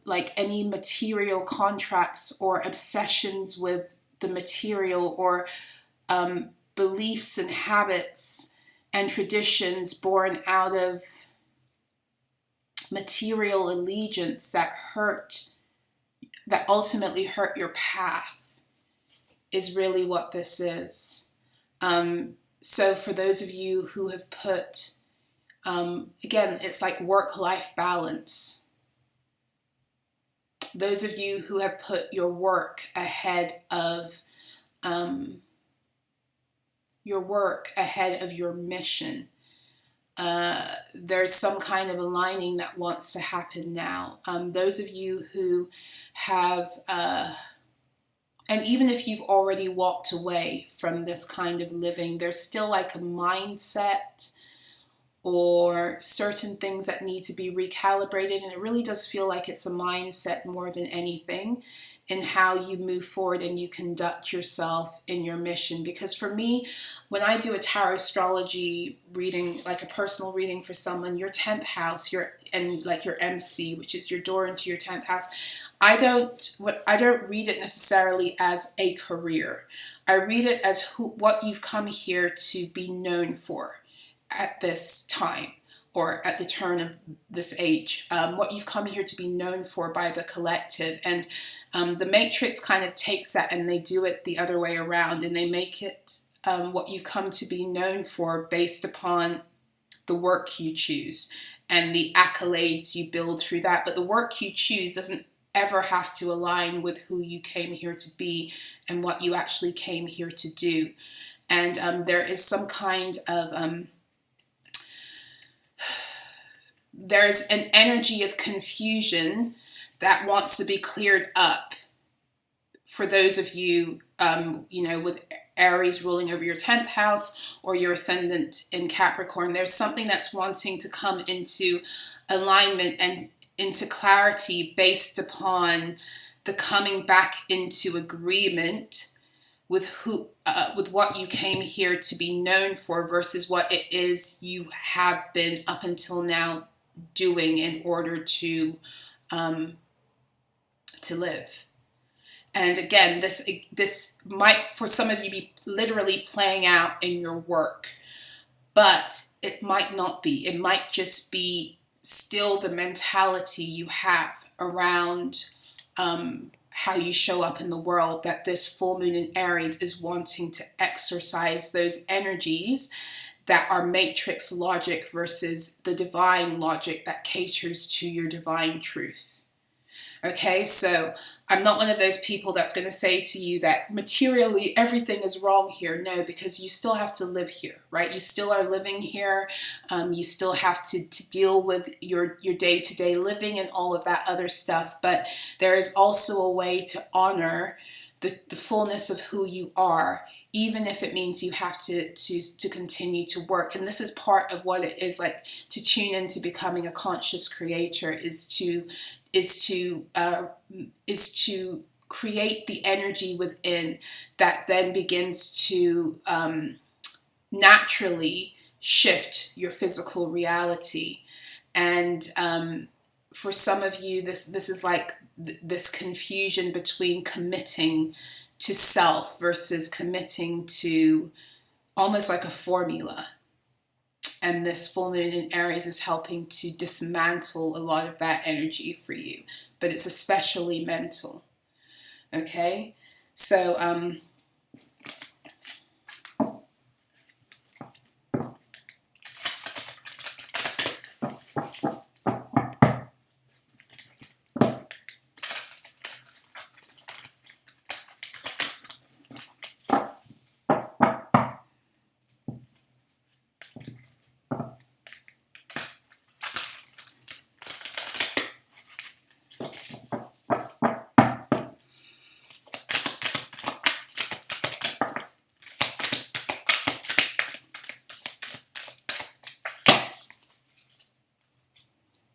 like any material contracts or obsessions with the material, or beliefs and habits and traditions born out of material allegiance that ultimately hurt your path, is really what this is. So for those of you who have put, again, it's like work-life balance. Those of you who have put your work ahead of your mission, there's some kind of aligning that wants to happen now. Those of you who have, and even if you've already walked away from this kind of living, there's still like a mindset or certain things that need to be recalibrated, and it really does feel like it's a mindset more than anything in how you move forward and you conduct yourself in your mission. Because for me, when I do a tarot astrology reading, like a personal reading for someone, your 10th house, your MC, which is your door into your 10th house, I don't read it necessarily as a career. I read it as what you've come here to be known for at this time, or at the turn of this age, what you've come here to be known for by the collective. And the matrix kind of takes that and they do it the other way around, and they make it what you've come to be known for based upon the work you choose and the accolades you build through that. But the work you choose doesn't ever have to align with who you came here to be and what you actually came here to do. And there is some kind of there's an energy of confusion that wants to be cleared up for those of you, you know, with Aries ruling over your 10th house or your ascendant in Capricorn. There's something that's wanting to come into alignment and into clarity based upon the coming back into agreement with with what you came here to be known for versus what it is you have been up until now doing in order to live. And again, this might for some of you be literally playing out in your work, but it might not be. It might just be still the mentality you have around how you show up in the world, that this full moon in Aries is wanting to exercise those energies that are matrix logic versus the divine logic that caters to your divine truth. Okay, so I'm not one of those people that's going to say to you that materially everything is wrong here. No, because you still have to live here, right? You still are living here. You still have to deal with your day-to-day living and all of that other stuff. But there is also a way to honor the fullness of who you are, even if it means you have to continue to work. And this is part of what it is like to tune into becoming a conscious creator, is to create the energy within that then begins to naturally shift your physical reality. And for some of you, this is like this confusion between committing to self versus committing to almost like a formula. And this full moon in Aries is helping to dismantle a lot of that energy for you, but it's especially mental. Okay, so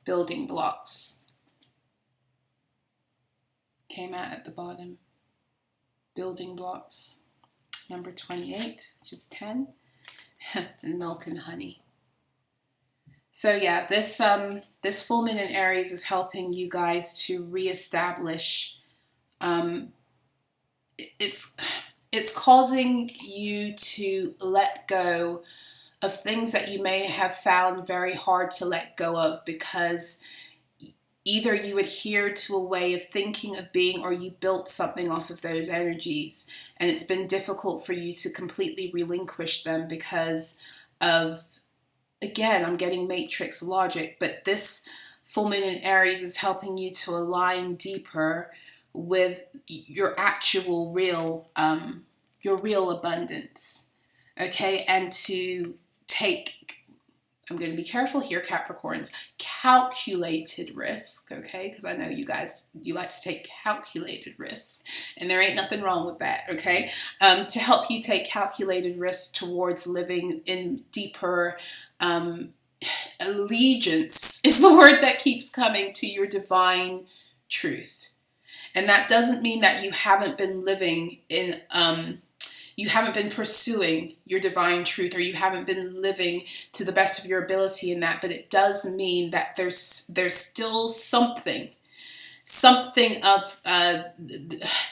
building blocks came out at the bottom. Building blocks, number 28, which is 10, and milk and honey. So yeah, this full moon in Aries is helping you guys to reestablish. It's causing you to let go of things that you may have found very hard to let go of, because either you adhere to a way of thinking, of being, or you built something off of those energies, and it's been difficult for you to completely relinquish them because of, again, I'm getting matrix logic, but this full moon in Aries is helping you to align deeper with your actual real abundance, okay, and to take, I'm going to be careful here, Capricorns, calculated risk, okay, because I know you guys, you like to take calculated risk, and there ain't nothing wrong with that, okay, to help you take calculated risk towards living in deeper allegiance is the word that keeps coming to your divine truth. And that doesn't mean that you haven't been living in, you haven't been pursuing your divine truth, or you haven't been living to the best of your ability in that, but it does mean that there's still something of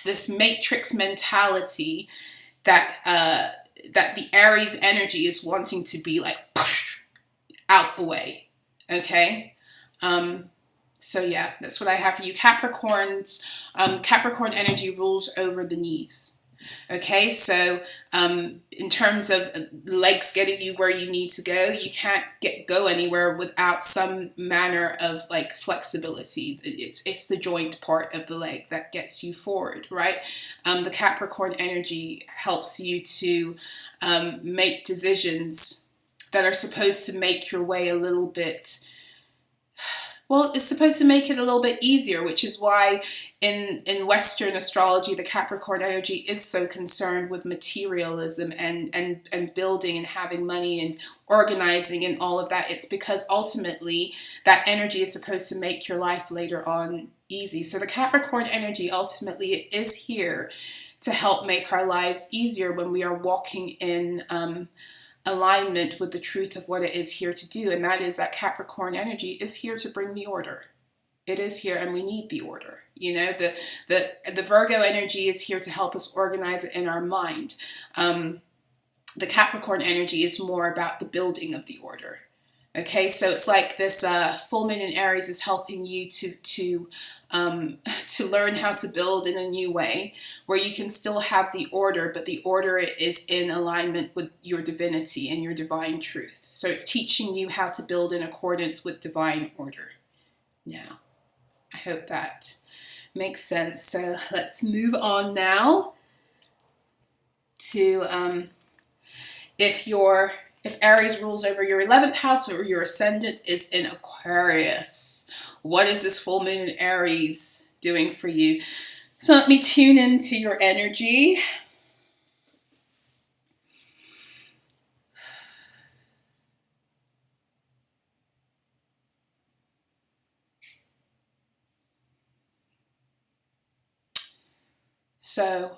this matrix mentality that that the Aries energy is wanting to be like out the way, okay? So yeah, that's what I have for you. Capricorns, Capricorn energy rules over the knees. Okay, so in terms of legs getting you where you need to go, you can't go anywhere without some manner of like flexibility. It's the joint part of the leg that gets you forward, right? The Capricorn energy helps you to make decisions that are supposed to make your way a little bit, well, it's supposed to make it a little bit easier, which is why in Western astrology, the Capricorn energy is so concerned with materialism and building and having money and organizing and all of that. It's because ultimately that energy is supposed to make your life later on easy. So the Capricorn energy ultimately is here to help make our lives easier when we are walking in alignment with the truth of what it is here to do, and that is that Capricorn energy is here to bring the order. It is here, and we need the order. You know, the Virgo energy is here to help us organize it in our mind. The Capricorn energy is more about the building of the order. Okay, so it's like this full moon in Aries is helping you to learn how to build in a new way, where you can still have the order, but the order is in alignment with your divinity and your divine truth. So it's teaching you how to build in accordance with divine order. Now, I hope that makes sense. So let's move on now to if Aries rules over your 11th house, or your ascendant is in Aquarius, what is this full moon in Aries doing for you? So let me tune into your energy. So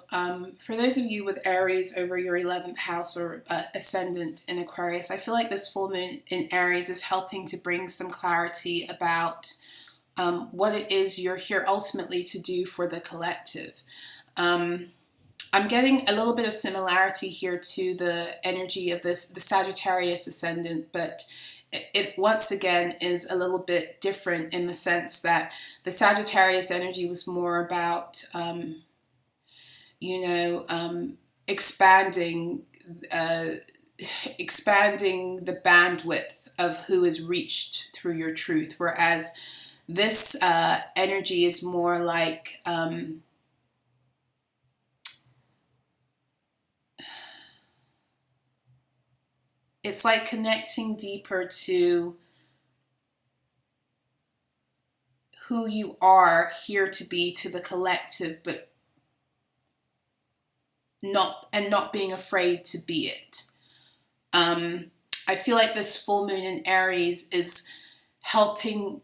for those of you with Aries over your 11th house or ascendant in Aquarius, I feel like this full moon in Aries is helping to bring some clarity about what it is you're here ultimately to do for the collective. I'm getting a little bit of similarity here to the energy of the Sagittarius ascendant, but it once again is a little bit different in the sense that the Sagittarius energy was more about expanding the bandwidth of who is reached through your truth, whereas this energy is more like it's like connecting deeper to who you are here to be to the collective, but not being afraid to be it. I feel like this full moon in Aries is helping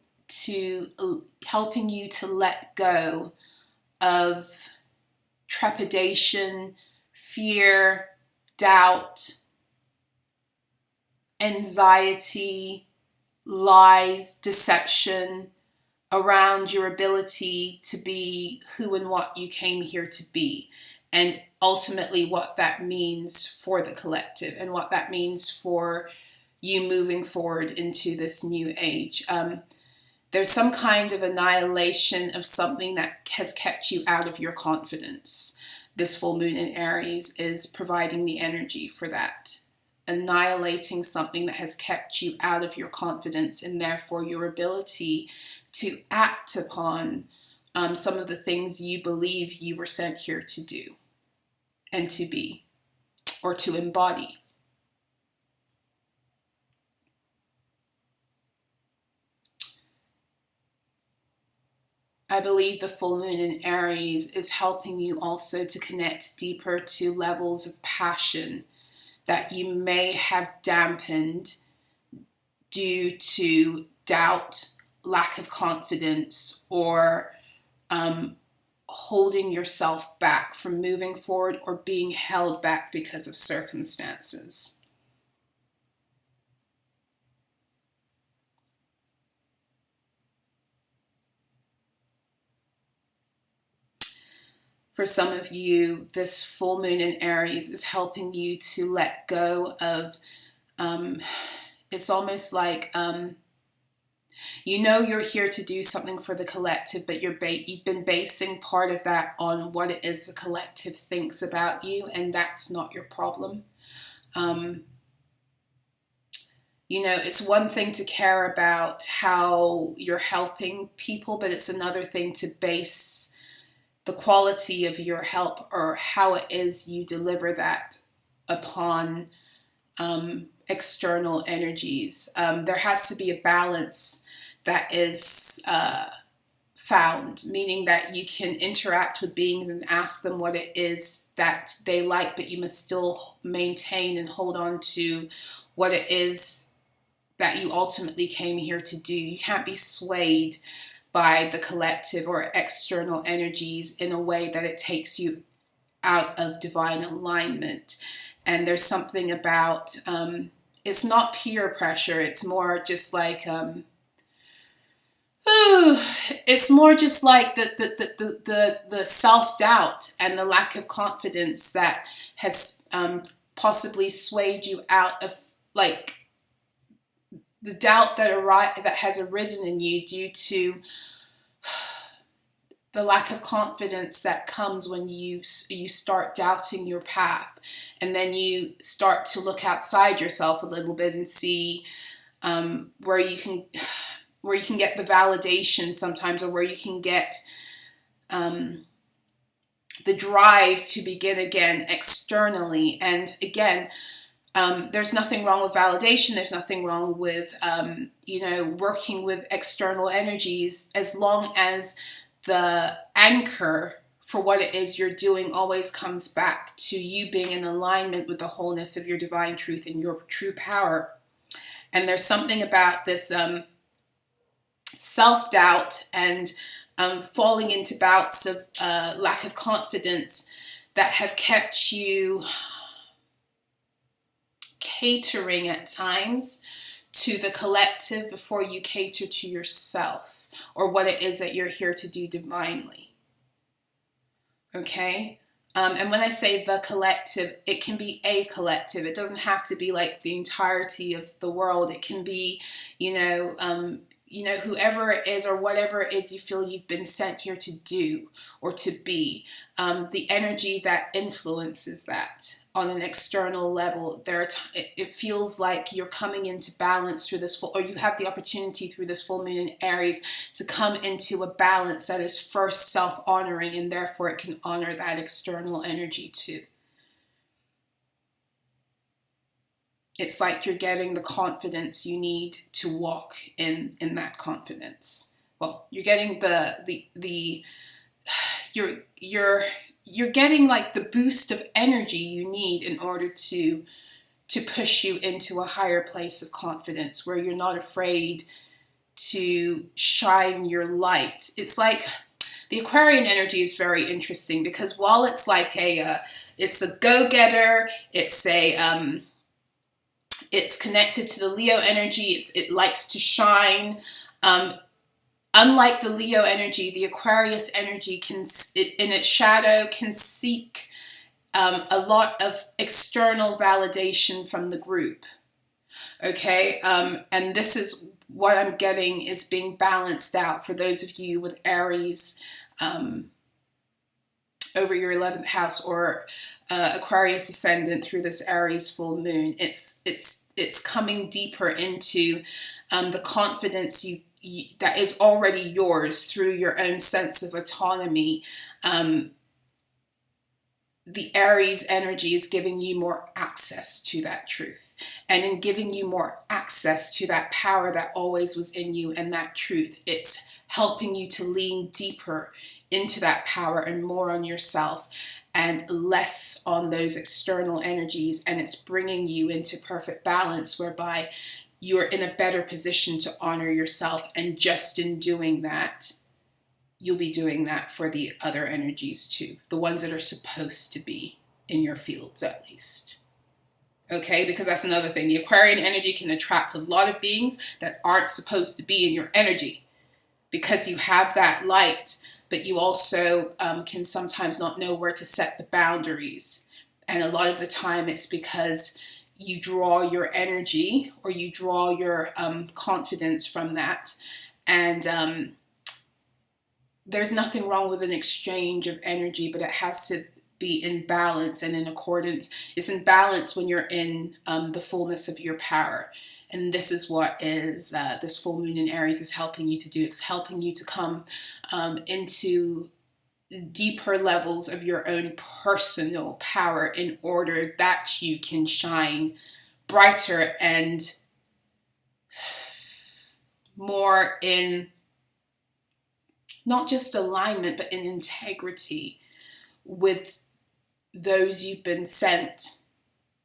you to let go of trepidation, fear, doubt, anxiety, lies, deception around your ability to be who and what you came here to be, and ultimately what that means for the collective and what that means for you moving forward into this new age. There's some kind of annihilation of something that has kept you out of your confidence. This full moon in Aries is providing the energy for that. Annihilating something that has kept you out of your confidence and therefore your ability to act upon some of the things you believe you were sent here to do and to be or to embody. I believe the full moon in Aries is helping you also to connect deeper to levels of passion that you may have dampened due to doubt, lack of confidence, or holding yourself back from moving forward or being held back because of circumstances. For some of you, this full moon in Aries is helping you to let go of, it's almost like, you're here to do something for the collective, but you've been basing part of that on what it is the collective thinks about you, and that's not your problem. It's one thing to care about how you're helping people, but it's another thing to base the quality of your help or how it is you deliver that upon external energies. There has to be a balance that is found, meaning that you can interact with beings and ask them what it is that they like, but you must still maintain and hold on to what it is that you ultimately came here to do. You can't be swayed by the collective or external energies in a way that it takes you out of divine alignment. And there's something about, it's not peer pressure, it's more just like, it's more just like the self-doubt and the lack of confidence that has possibly swayed you out of, like, the doubt that has arisen in you due to the lack of confidence that comes when you start doubting your path, and then you start to look outside yourself a little bit and see where you can get the validation sometimes, or where you can get the drive to begin again externally. And again, there's nothing wrong with validation. There's nothing wrong with, working with external energies, as long as the anchor for what it is you're doing always comes back to you being in alignment with the wholeness of your divine truth and your true power. And there's something about this self-doubt and falling into bouts of lack of confidence that have kept you catering at times to the collective before you cater to yourself or what it is that you're here to do divinely. Okay? And when I say the collective, it can be a collective. It doesn't have to be like the entirety of the world. It can be, whoever it is or whatever it is you feel you've been sent here to do or to be. The energy that influences that on an external level, it feels like you're coming into balance through this full, or you have the opportunity through this full moon in Aries to come into a balance that is first self-honoring, and therefore it can honor that external energy too. It's like you're getting the confidence you need to walk in that confidence. Well, you're getting you're getting like the boost of energy you need in order to push you into a higher place of confidence where you're not afraid to shine your light. It's like the Aquarian energy is very interesting because while it's like it's a go-getter, it's connected to the Leo energy, it likes to shine. Unlike the Leo energy, the Aquarius energy in its shadow can seek a lot of external validation from the group. Okay, and this is what I'm getting is being balanced out for those of you with Aries over your 11th house or Aquarius ascendant through this Aries full moon. It's coming deeper into the confidence that is already yours through your own sense of autonomy. The Aries energy is giving you more access to that truth. And in giving you more access to that power that always was in you and that truth, it's helping you to lean deeper into that power and more on yourself and less on those external energies. And it's bringing you into perfect balance whereby you're in a better position to honor yourself. And just in doing that, you'll be doing that for the other energies too, the ones that are supposed to be in your fields at least. Okay, because that's another thing. The Aquarian energy can attract a lot of beings that aren't supposed to be in your energy because you have that light, but you also can sometimes not know where to set the boundaries. And a lot of the time it's because you draw your energy or you draw your confidence from that. And there's nothing wrong with an exchange of energy, but it has to be in balance and in accordance. It's in balance when you're in the fullness of your power. And this is what is this full moon in Aries is helping you to do. It's helping you to come into deeper levels of your own personal power in order that you can shine brighter and more in not just alignment, but in integrity with those you've been sent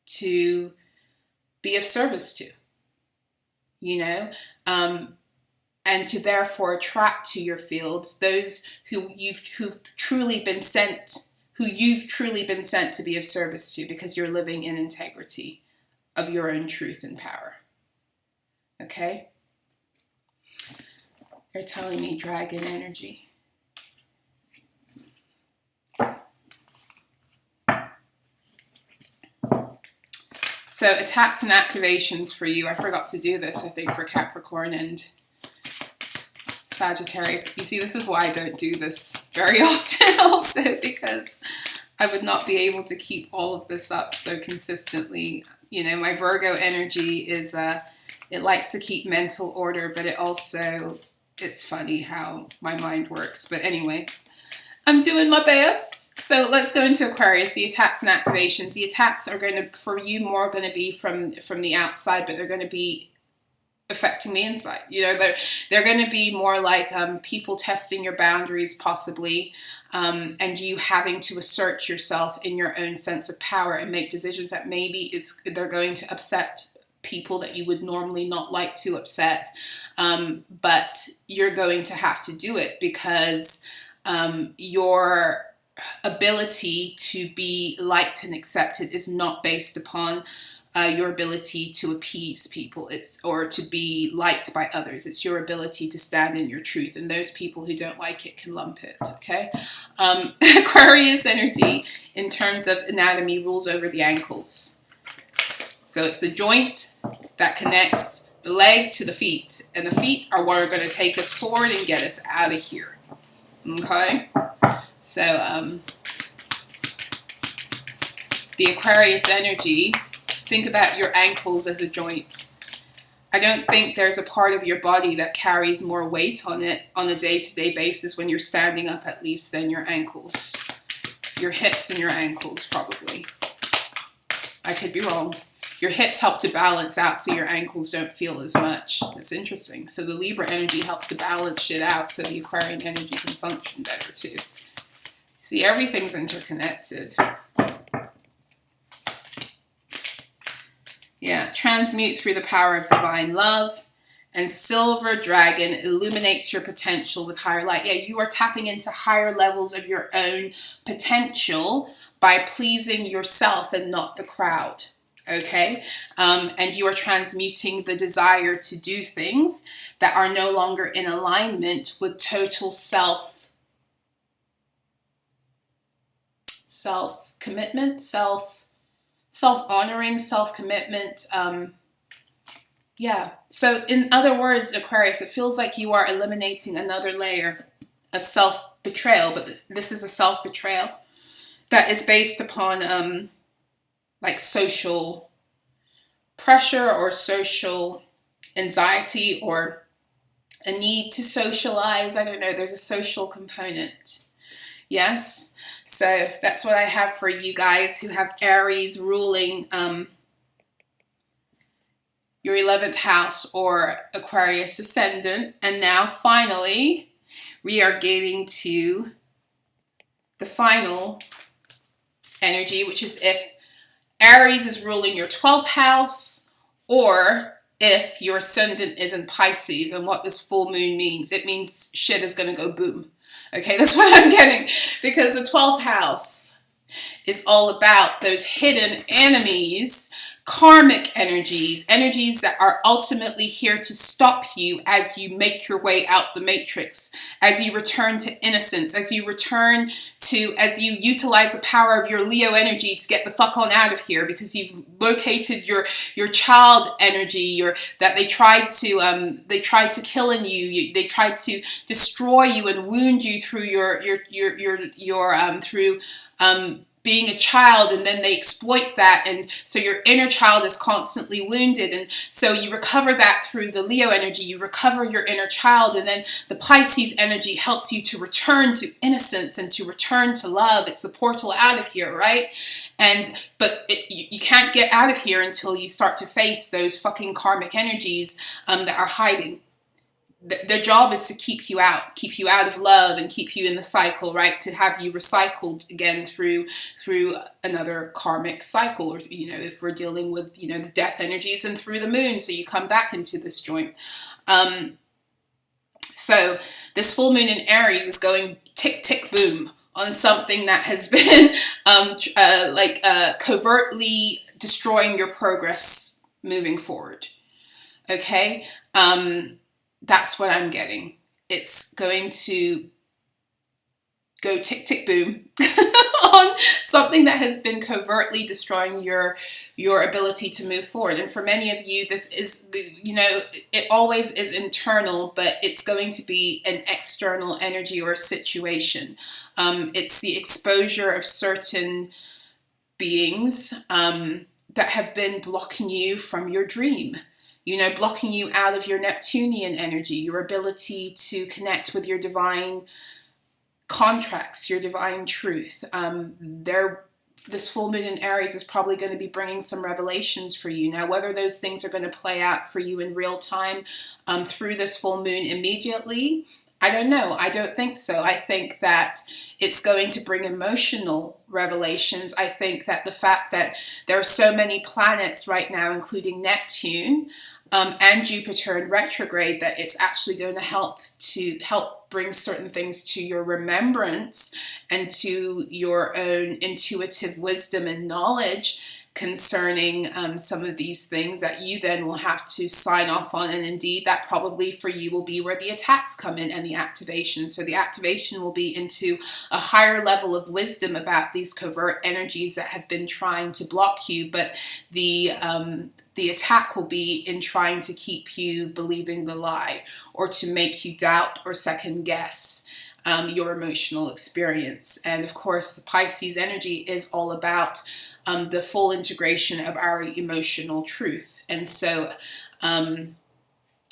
to be of service to, and to therefore attract to your fields those who've truly been sent to be of service to, because you're living in integrity of your own truth and power. Okay? They're telling me dragon energy. So attacks and activations for you. I forgot to do this, I think, for Capricorn and Sagittarius. You see, this is why I don't do this very often also, because I would not be able to keep all of this up so consistently. My Virgo energy is, it likes to keep mental order, but it's funny how my mind works. But anyway, I'm doing my best. So let's go into Aquarius, the attacks and activations. The attacks are going to, for you, more going to be from the outside, but they're going to be affecting the inside. They're going to be more like people testing your boundaries possibly, and you having to assert yourself in your own sense of power and make decisions that maybe they're going to upset people that you would normally not like to upset. but you're going to have to do it because your ability to be liked and accepted is not based upon your ability to appease people, or to be liked by others. It's your ability to stand in your truth, and those people who don't like it can lump it, okay? Aquarius energy, in terms of anatomy, rules over the ankles. So it's the joint that connects the leg to the feet, and the feet are what are going to take us forward and get us out of here, okay? So the Aquarius energy, think about your ankles as a joint. I don't think there's a part of your body that carries more weight on it on a day-to-day basis when you're standing up, at least, than your ankles. Your hips and your ankles, probably. I could be wrong. Your hips help to balance out so your ankles don't feel as much. That's interesting. So the Libra energy helps to balance shit out so the Aquarian energy can function better too. See, everything's interconnected. Yeah, transmute through the power of divine love. And silver dragon illuminates your potential with higher light. Yeah, you are tapping into higher levels of your own potential by pleasing yourself and not the crowd. Okay? And you are transmuting the desire to do things that are no longer in alignment with total self-commitment, self-honoring, self-commitment. Yeah. So in other words, Aquarius, it feels like you are eliminating another layer of self-betrayal, but this is a self-betrayal that is based upon like social pressure or social anxiety or a need to socialize. I don't know. There's a social component. Yes. So that's what I have for you guys who have Aries ruling your 11th house or Aquarius ascendant. And now finally, we are getting to the final energy, which is if Aries is ruling your 12th house, or if your ascendant is in Pisces. And what this full moon means, it means shit is going to go boom. Okay, that's what I'm getting, because the 12th house is all about those hidden enemies, karmic energies, energies that are ultimately here to stop you as you make your way out the matrix, as you return to innocence, as you utilize the power of your Leo energy to get the fuck on out of here, because you've located your child energy, that they tried to kill in you, they tried to destroy you and wound you through through being a child, and then they exploit that, and so your inner child is constantly wounded, and so you recover that through the Leo energy, you recover your inner child, and then the Pisces energy helps you to return to innocence and to return to love. It's the portal out of here, right? But you can't get out of here until you start to face those fucking karmic energies that are hiding. Their job is to keep you out of love and keep you in the cycle, right? To have you recycled again through another karmic cycle, or, if we're dealing with, the death energies, and through the moon, so you come back into this joint. So this full moon in Aries is going tick, tick, boom on something that has been covertly destroying your progress moving forward. Okay? That's what I'm getting. It's going to go tick, tick, boom on something that has been covertly destroying your ability to move forward. And for many of you, this is, it always is internal, but it's going to be an external energy or a situation. It's the exposure of certain beings that have been blocking you from your dream. Blocking you out of your Neptunian energy, your ability to connect with your divine contracts, your divine truth. This full moon in Aries is probably going to be bringing some revelations for you. Now, whether those things are going to play out for you in real time through this full moon immediately, I don't know. I don't think so. I think that it's going to bring emotional revelations. I think that the fact that there are so many planets right now, including Neptune, and Jupiter in retrograde, that it's actually going to help bring certain things to your remembrance and to your own intuitive wisdom and knowledge concerning some of these things that you then will have to sign off on. And indeed, that probably for you will be where the attacks come in and the activation. So the activation will be into a higher level of wisdom about these covert energies that have been trying to block you, but the attack will be in trying to keep you believing the lie, or to make you doubt or second guess your emotional experience. And of course, the Pisces energy is all about the full integration of our emotional truth. And so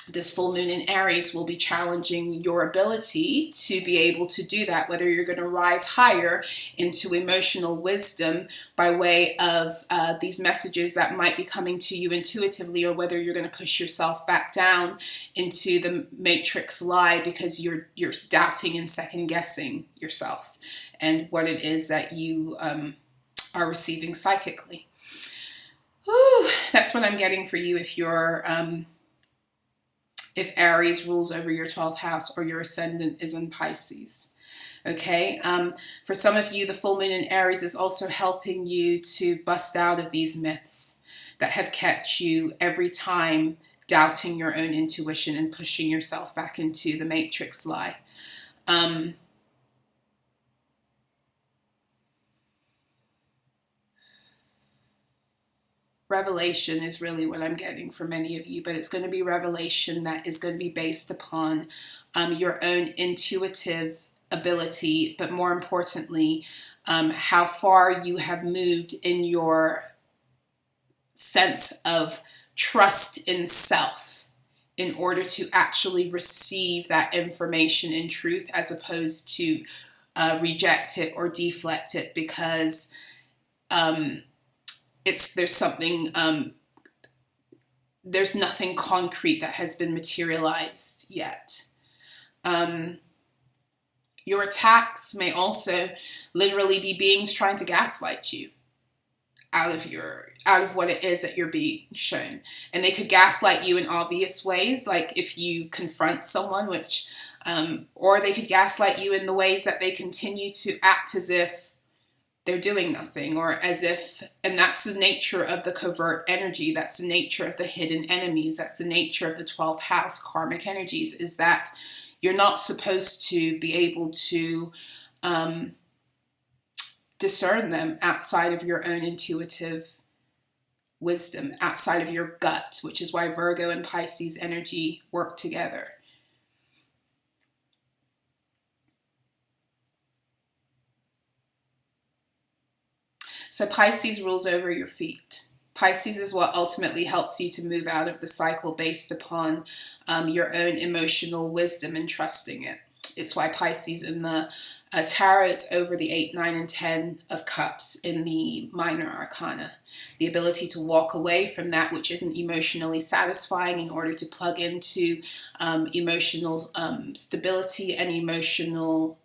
this full moon in Aries will be challenging your ability to be able to do that, whether you're going to rise higher into emotional wisdom by way of these messages that might be coming to you intuitively, or whether you're going to push yourself back down into the matrix lie because you're doubting and second guessing yourself and what it is that you are receiving psychically. Whew, that's what I'm getting for you if you're if Aries rules over your 12th house or your ascendant is in Pisces. Okay, for some of you, the full moon in Aries is also helping you to bust out of these myths that have kept you every time doubting your own intuition and pushing yourself back into the matrix lie. Revelation is really what I'm getting for many of you, but it's going to be revelation that is going to be based upon your own intuitive ability, but more importantly, how far you have moved in your sense of trust in self in order to actually receive that information in truth, as opposed to reject it or deflect it because there's nothing concrete that has been materialized yet. Your attacks may also literally be beings trying to gaslight you out of what it is that you're being shown. And they could gaslight you in obvious ways, like if you confront someone, which or they could gaslight you in the ways that they continue to act as if they're doing nothing, or as if, and that's the nature of the covert energy, that's the nature of the hidden enemies, that's the nature of the 12th house karmic energies, is that you're not supposed to be able to discern them outside of your own intuitive wisdom, outside of your gut, which is why Virgo and Pisces energy work together. So Pisces rules over your feet. Pisces is what ultimately helps you to move out of the cycle based upon your own emotional wisdom and trusting it. It's why Pisces in the tarot is over the 8, 9, and 10 of cups in the minor arcana. The ability to walk away from that which isn't emotionally satisfying in order to plug into emotional stability and emotional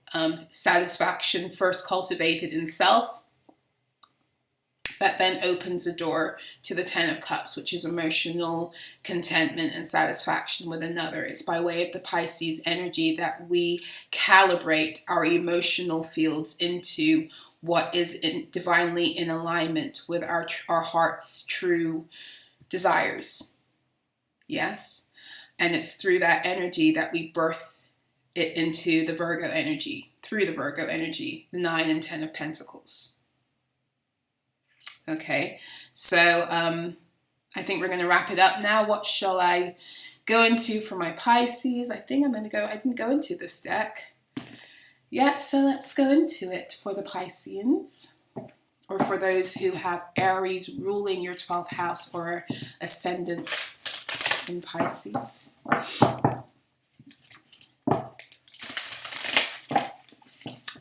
satisfaction first cultivated in self. That then opens the door to the 10 of Cups, which is emotional contentment and satisfaction with another. It's by way of the Pisces energy that we calibrate our emotional fields into what is divinely in alignment with our heart's true desires. Yes? And it's through that energy that we birth it into the Virgo energy, through the Virgo energy, the 9 and 10 of Pentacles. Okay, so I think we're going to wrap it up now. What shall I go into for my Pisces? I think I'm going to go, I didn't go into this deck yet, so let's go into it for the Pisceans, or for those who have Aries ruling your 12th house or ascendant in Pisces.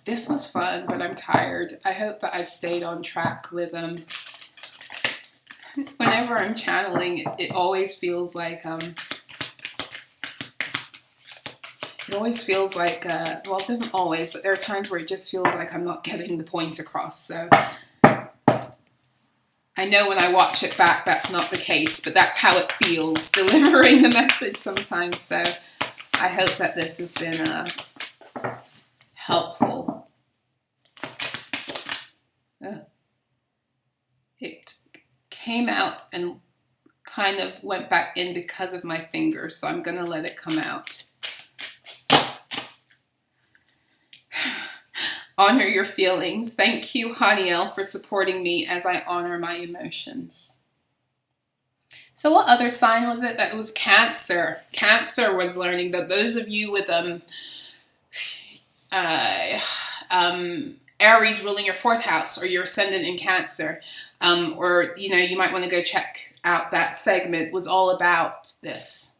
This was fun, but I'm tired. I hope that I've stayed on track with whenever I'm channeling, it always feels like well, it doesn't always, but there are times where it just feels like I'm not getting the point across. So I know when I watch it back, that's not the case, but that's how it feels delivering the message sometimes. So I hope that this has been helpful. It came out and kind of went back in because of my finger, so I'm going to let it come out. Honor your feelings. Thank you, Haniel, for supporting me as I honor my emotions. So what other sign was it? That it was Cancer. Cancer was learning that those of you with Aries ruling your 4th house, or your ascendant in Cancer, or you might want to go check out that segment, was all about this.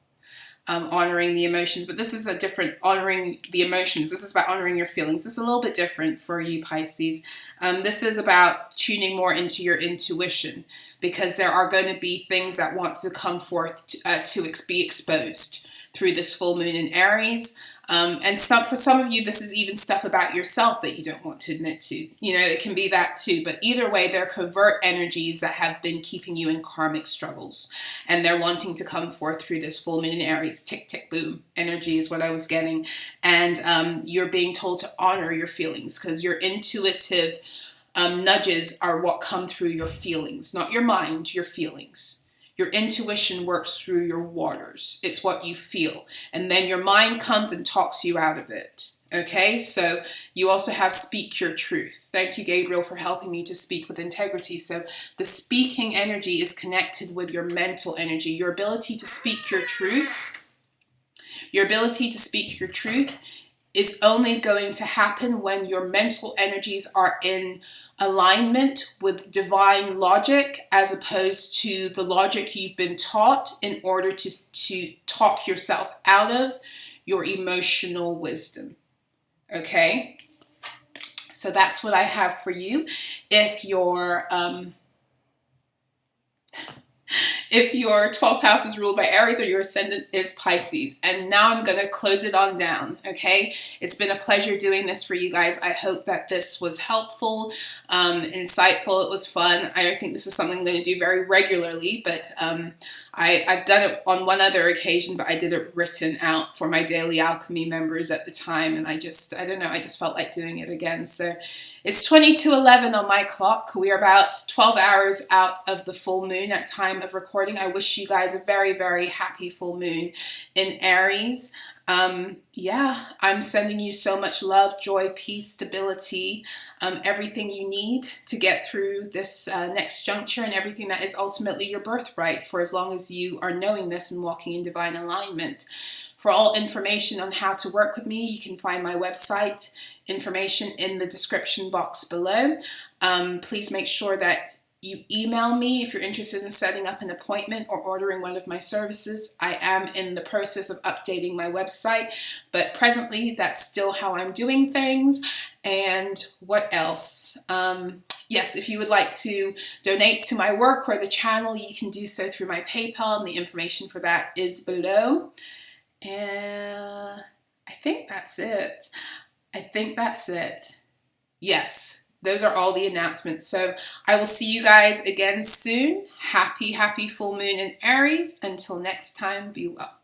Honoring the emotions, but this is a different honoring the emotions. This is about honoring your feelings. This is a little bit different for you, Pisces. This is about tuning more into your intuition, because there are going to be things that want to come forth to be exposed through this full moon in Aries. And for some of you, this is even stuff about yourself that you don't want to admit to. It can be that too. But either way, they're covert energies that have been keeping you in karmic struggles. And they're wanting to come forth through this full moon in Aries. Tick, tick, boom. Energy is what I was getting. And you're being told to honor your feelings, because your intuitive nudges are what come through your feelings. Not your mind, your feelings. Your intuition works through your waters. It's what you feel. And then your mind comes and talks you out of it. Okay, so you also have speak your truth. Thank you, Gabriel, for helping me to speak with integrity. So the speaking energy is connected with your mental energy. Your ability to speak your truth. Your ability to speak your truth is only going to happen when your mental energies are in alignment with divine logic, as opposed to the logic you've been taught in order to talk yourself out of your emotional wisdom. Okay? So that's what I have for you. If your 12th house is ruled by Aries, or your ascendant is Pisces. And now I'm going to close it on down, okay? It's been a pleasure doing this for you guys. I hope that this was helpful, insightful. It was fun. I think this is something I'm going to do very regularly, but I've done it on one other occasion, but I did it written out for my Daily Alchemy members at the time, and I don't know, I just felt like doing it again. So it's 22:11 on my clock. We are about 12 hours out of the full moon at time of recording. I wish you guys a very, very happy full moon in Aries. Yeah, I'm sending you so much love, joy, peace, stability, everything you need to get through this next juncture, and everything that is ultimately your birthright, for as long as you are knowing this and walking in divine alignment. For all information on how to work with me, you can find my website information in the description box below. Please make sure that you email me if you're interested in setting up an appointment or ordering one of my services. I am in the process of updating my website, but presently that's still how I'm doing things. And what else? Yes, if you would like to donate to my work or the channel, you can do so through my PayPal, and the information for that is below. And I think that's it. Yes. Those are all the announcements. So I will see you guys again soon. Happy full moon in Aries. Until next time, be well.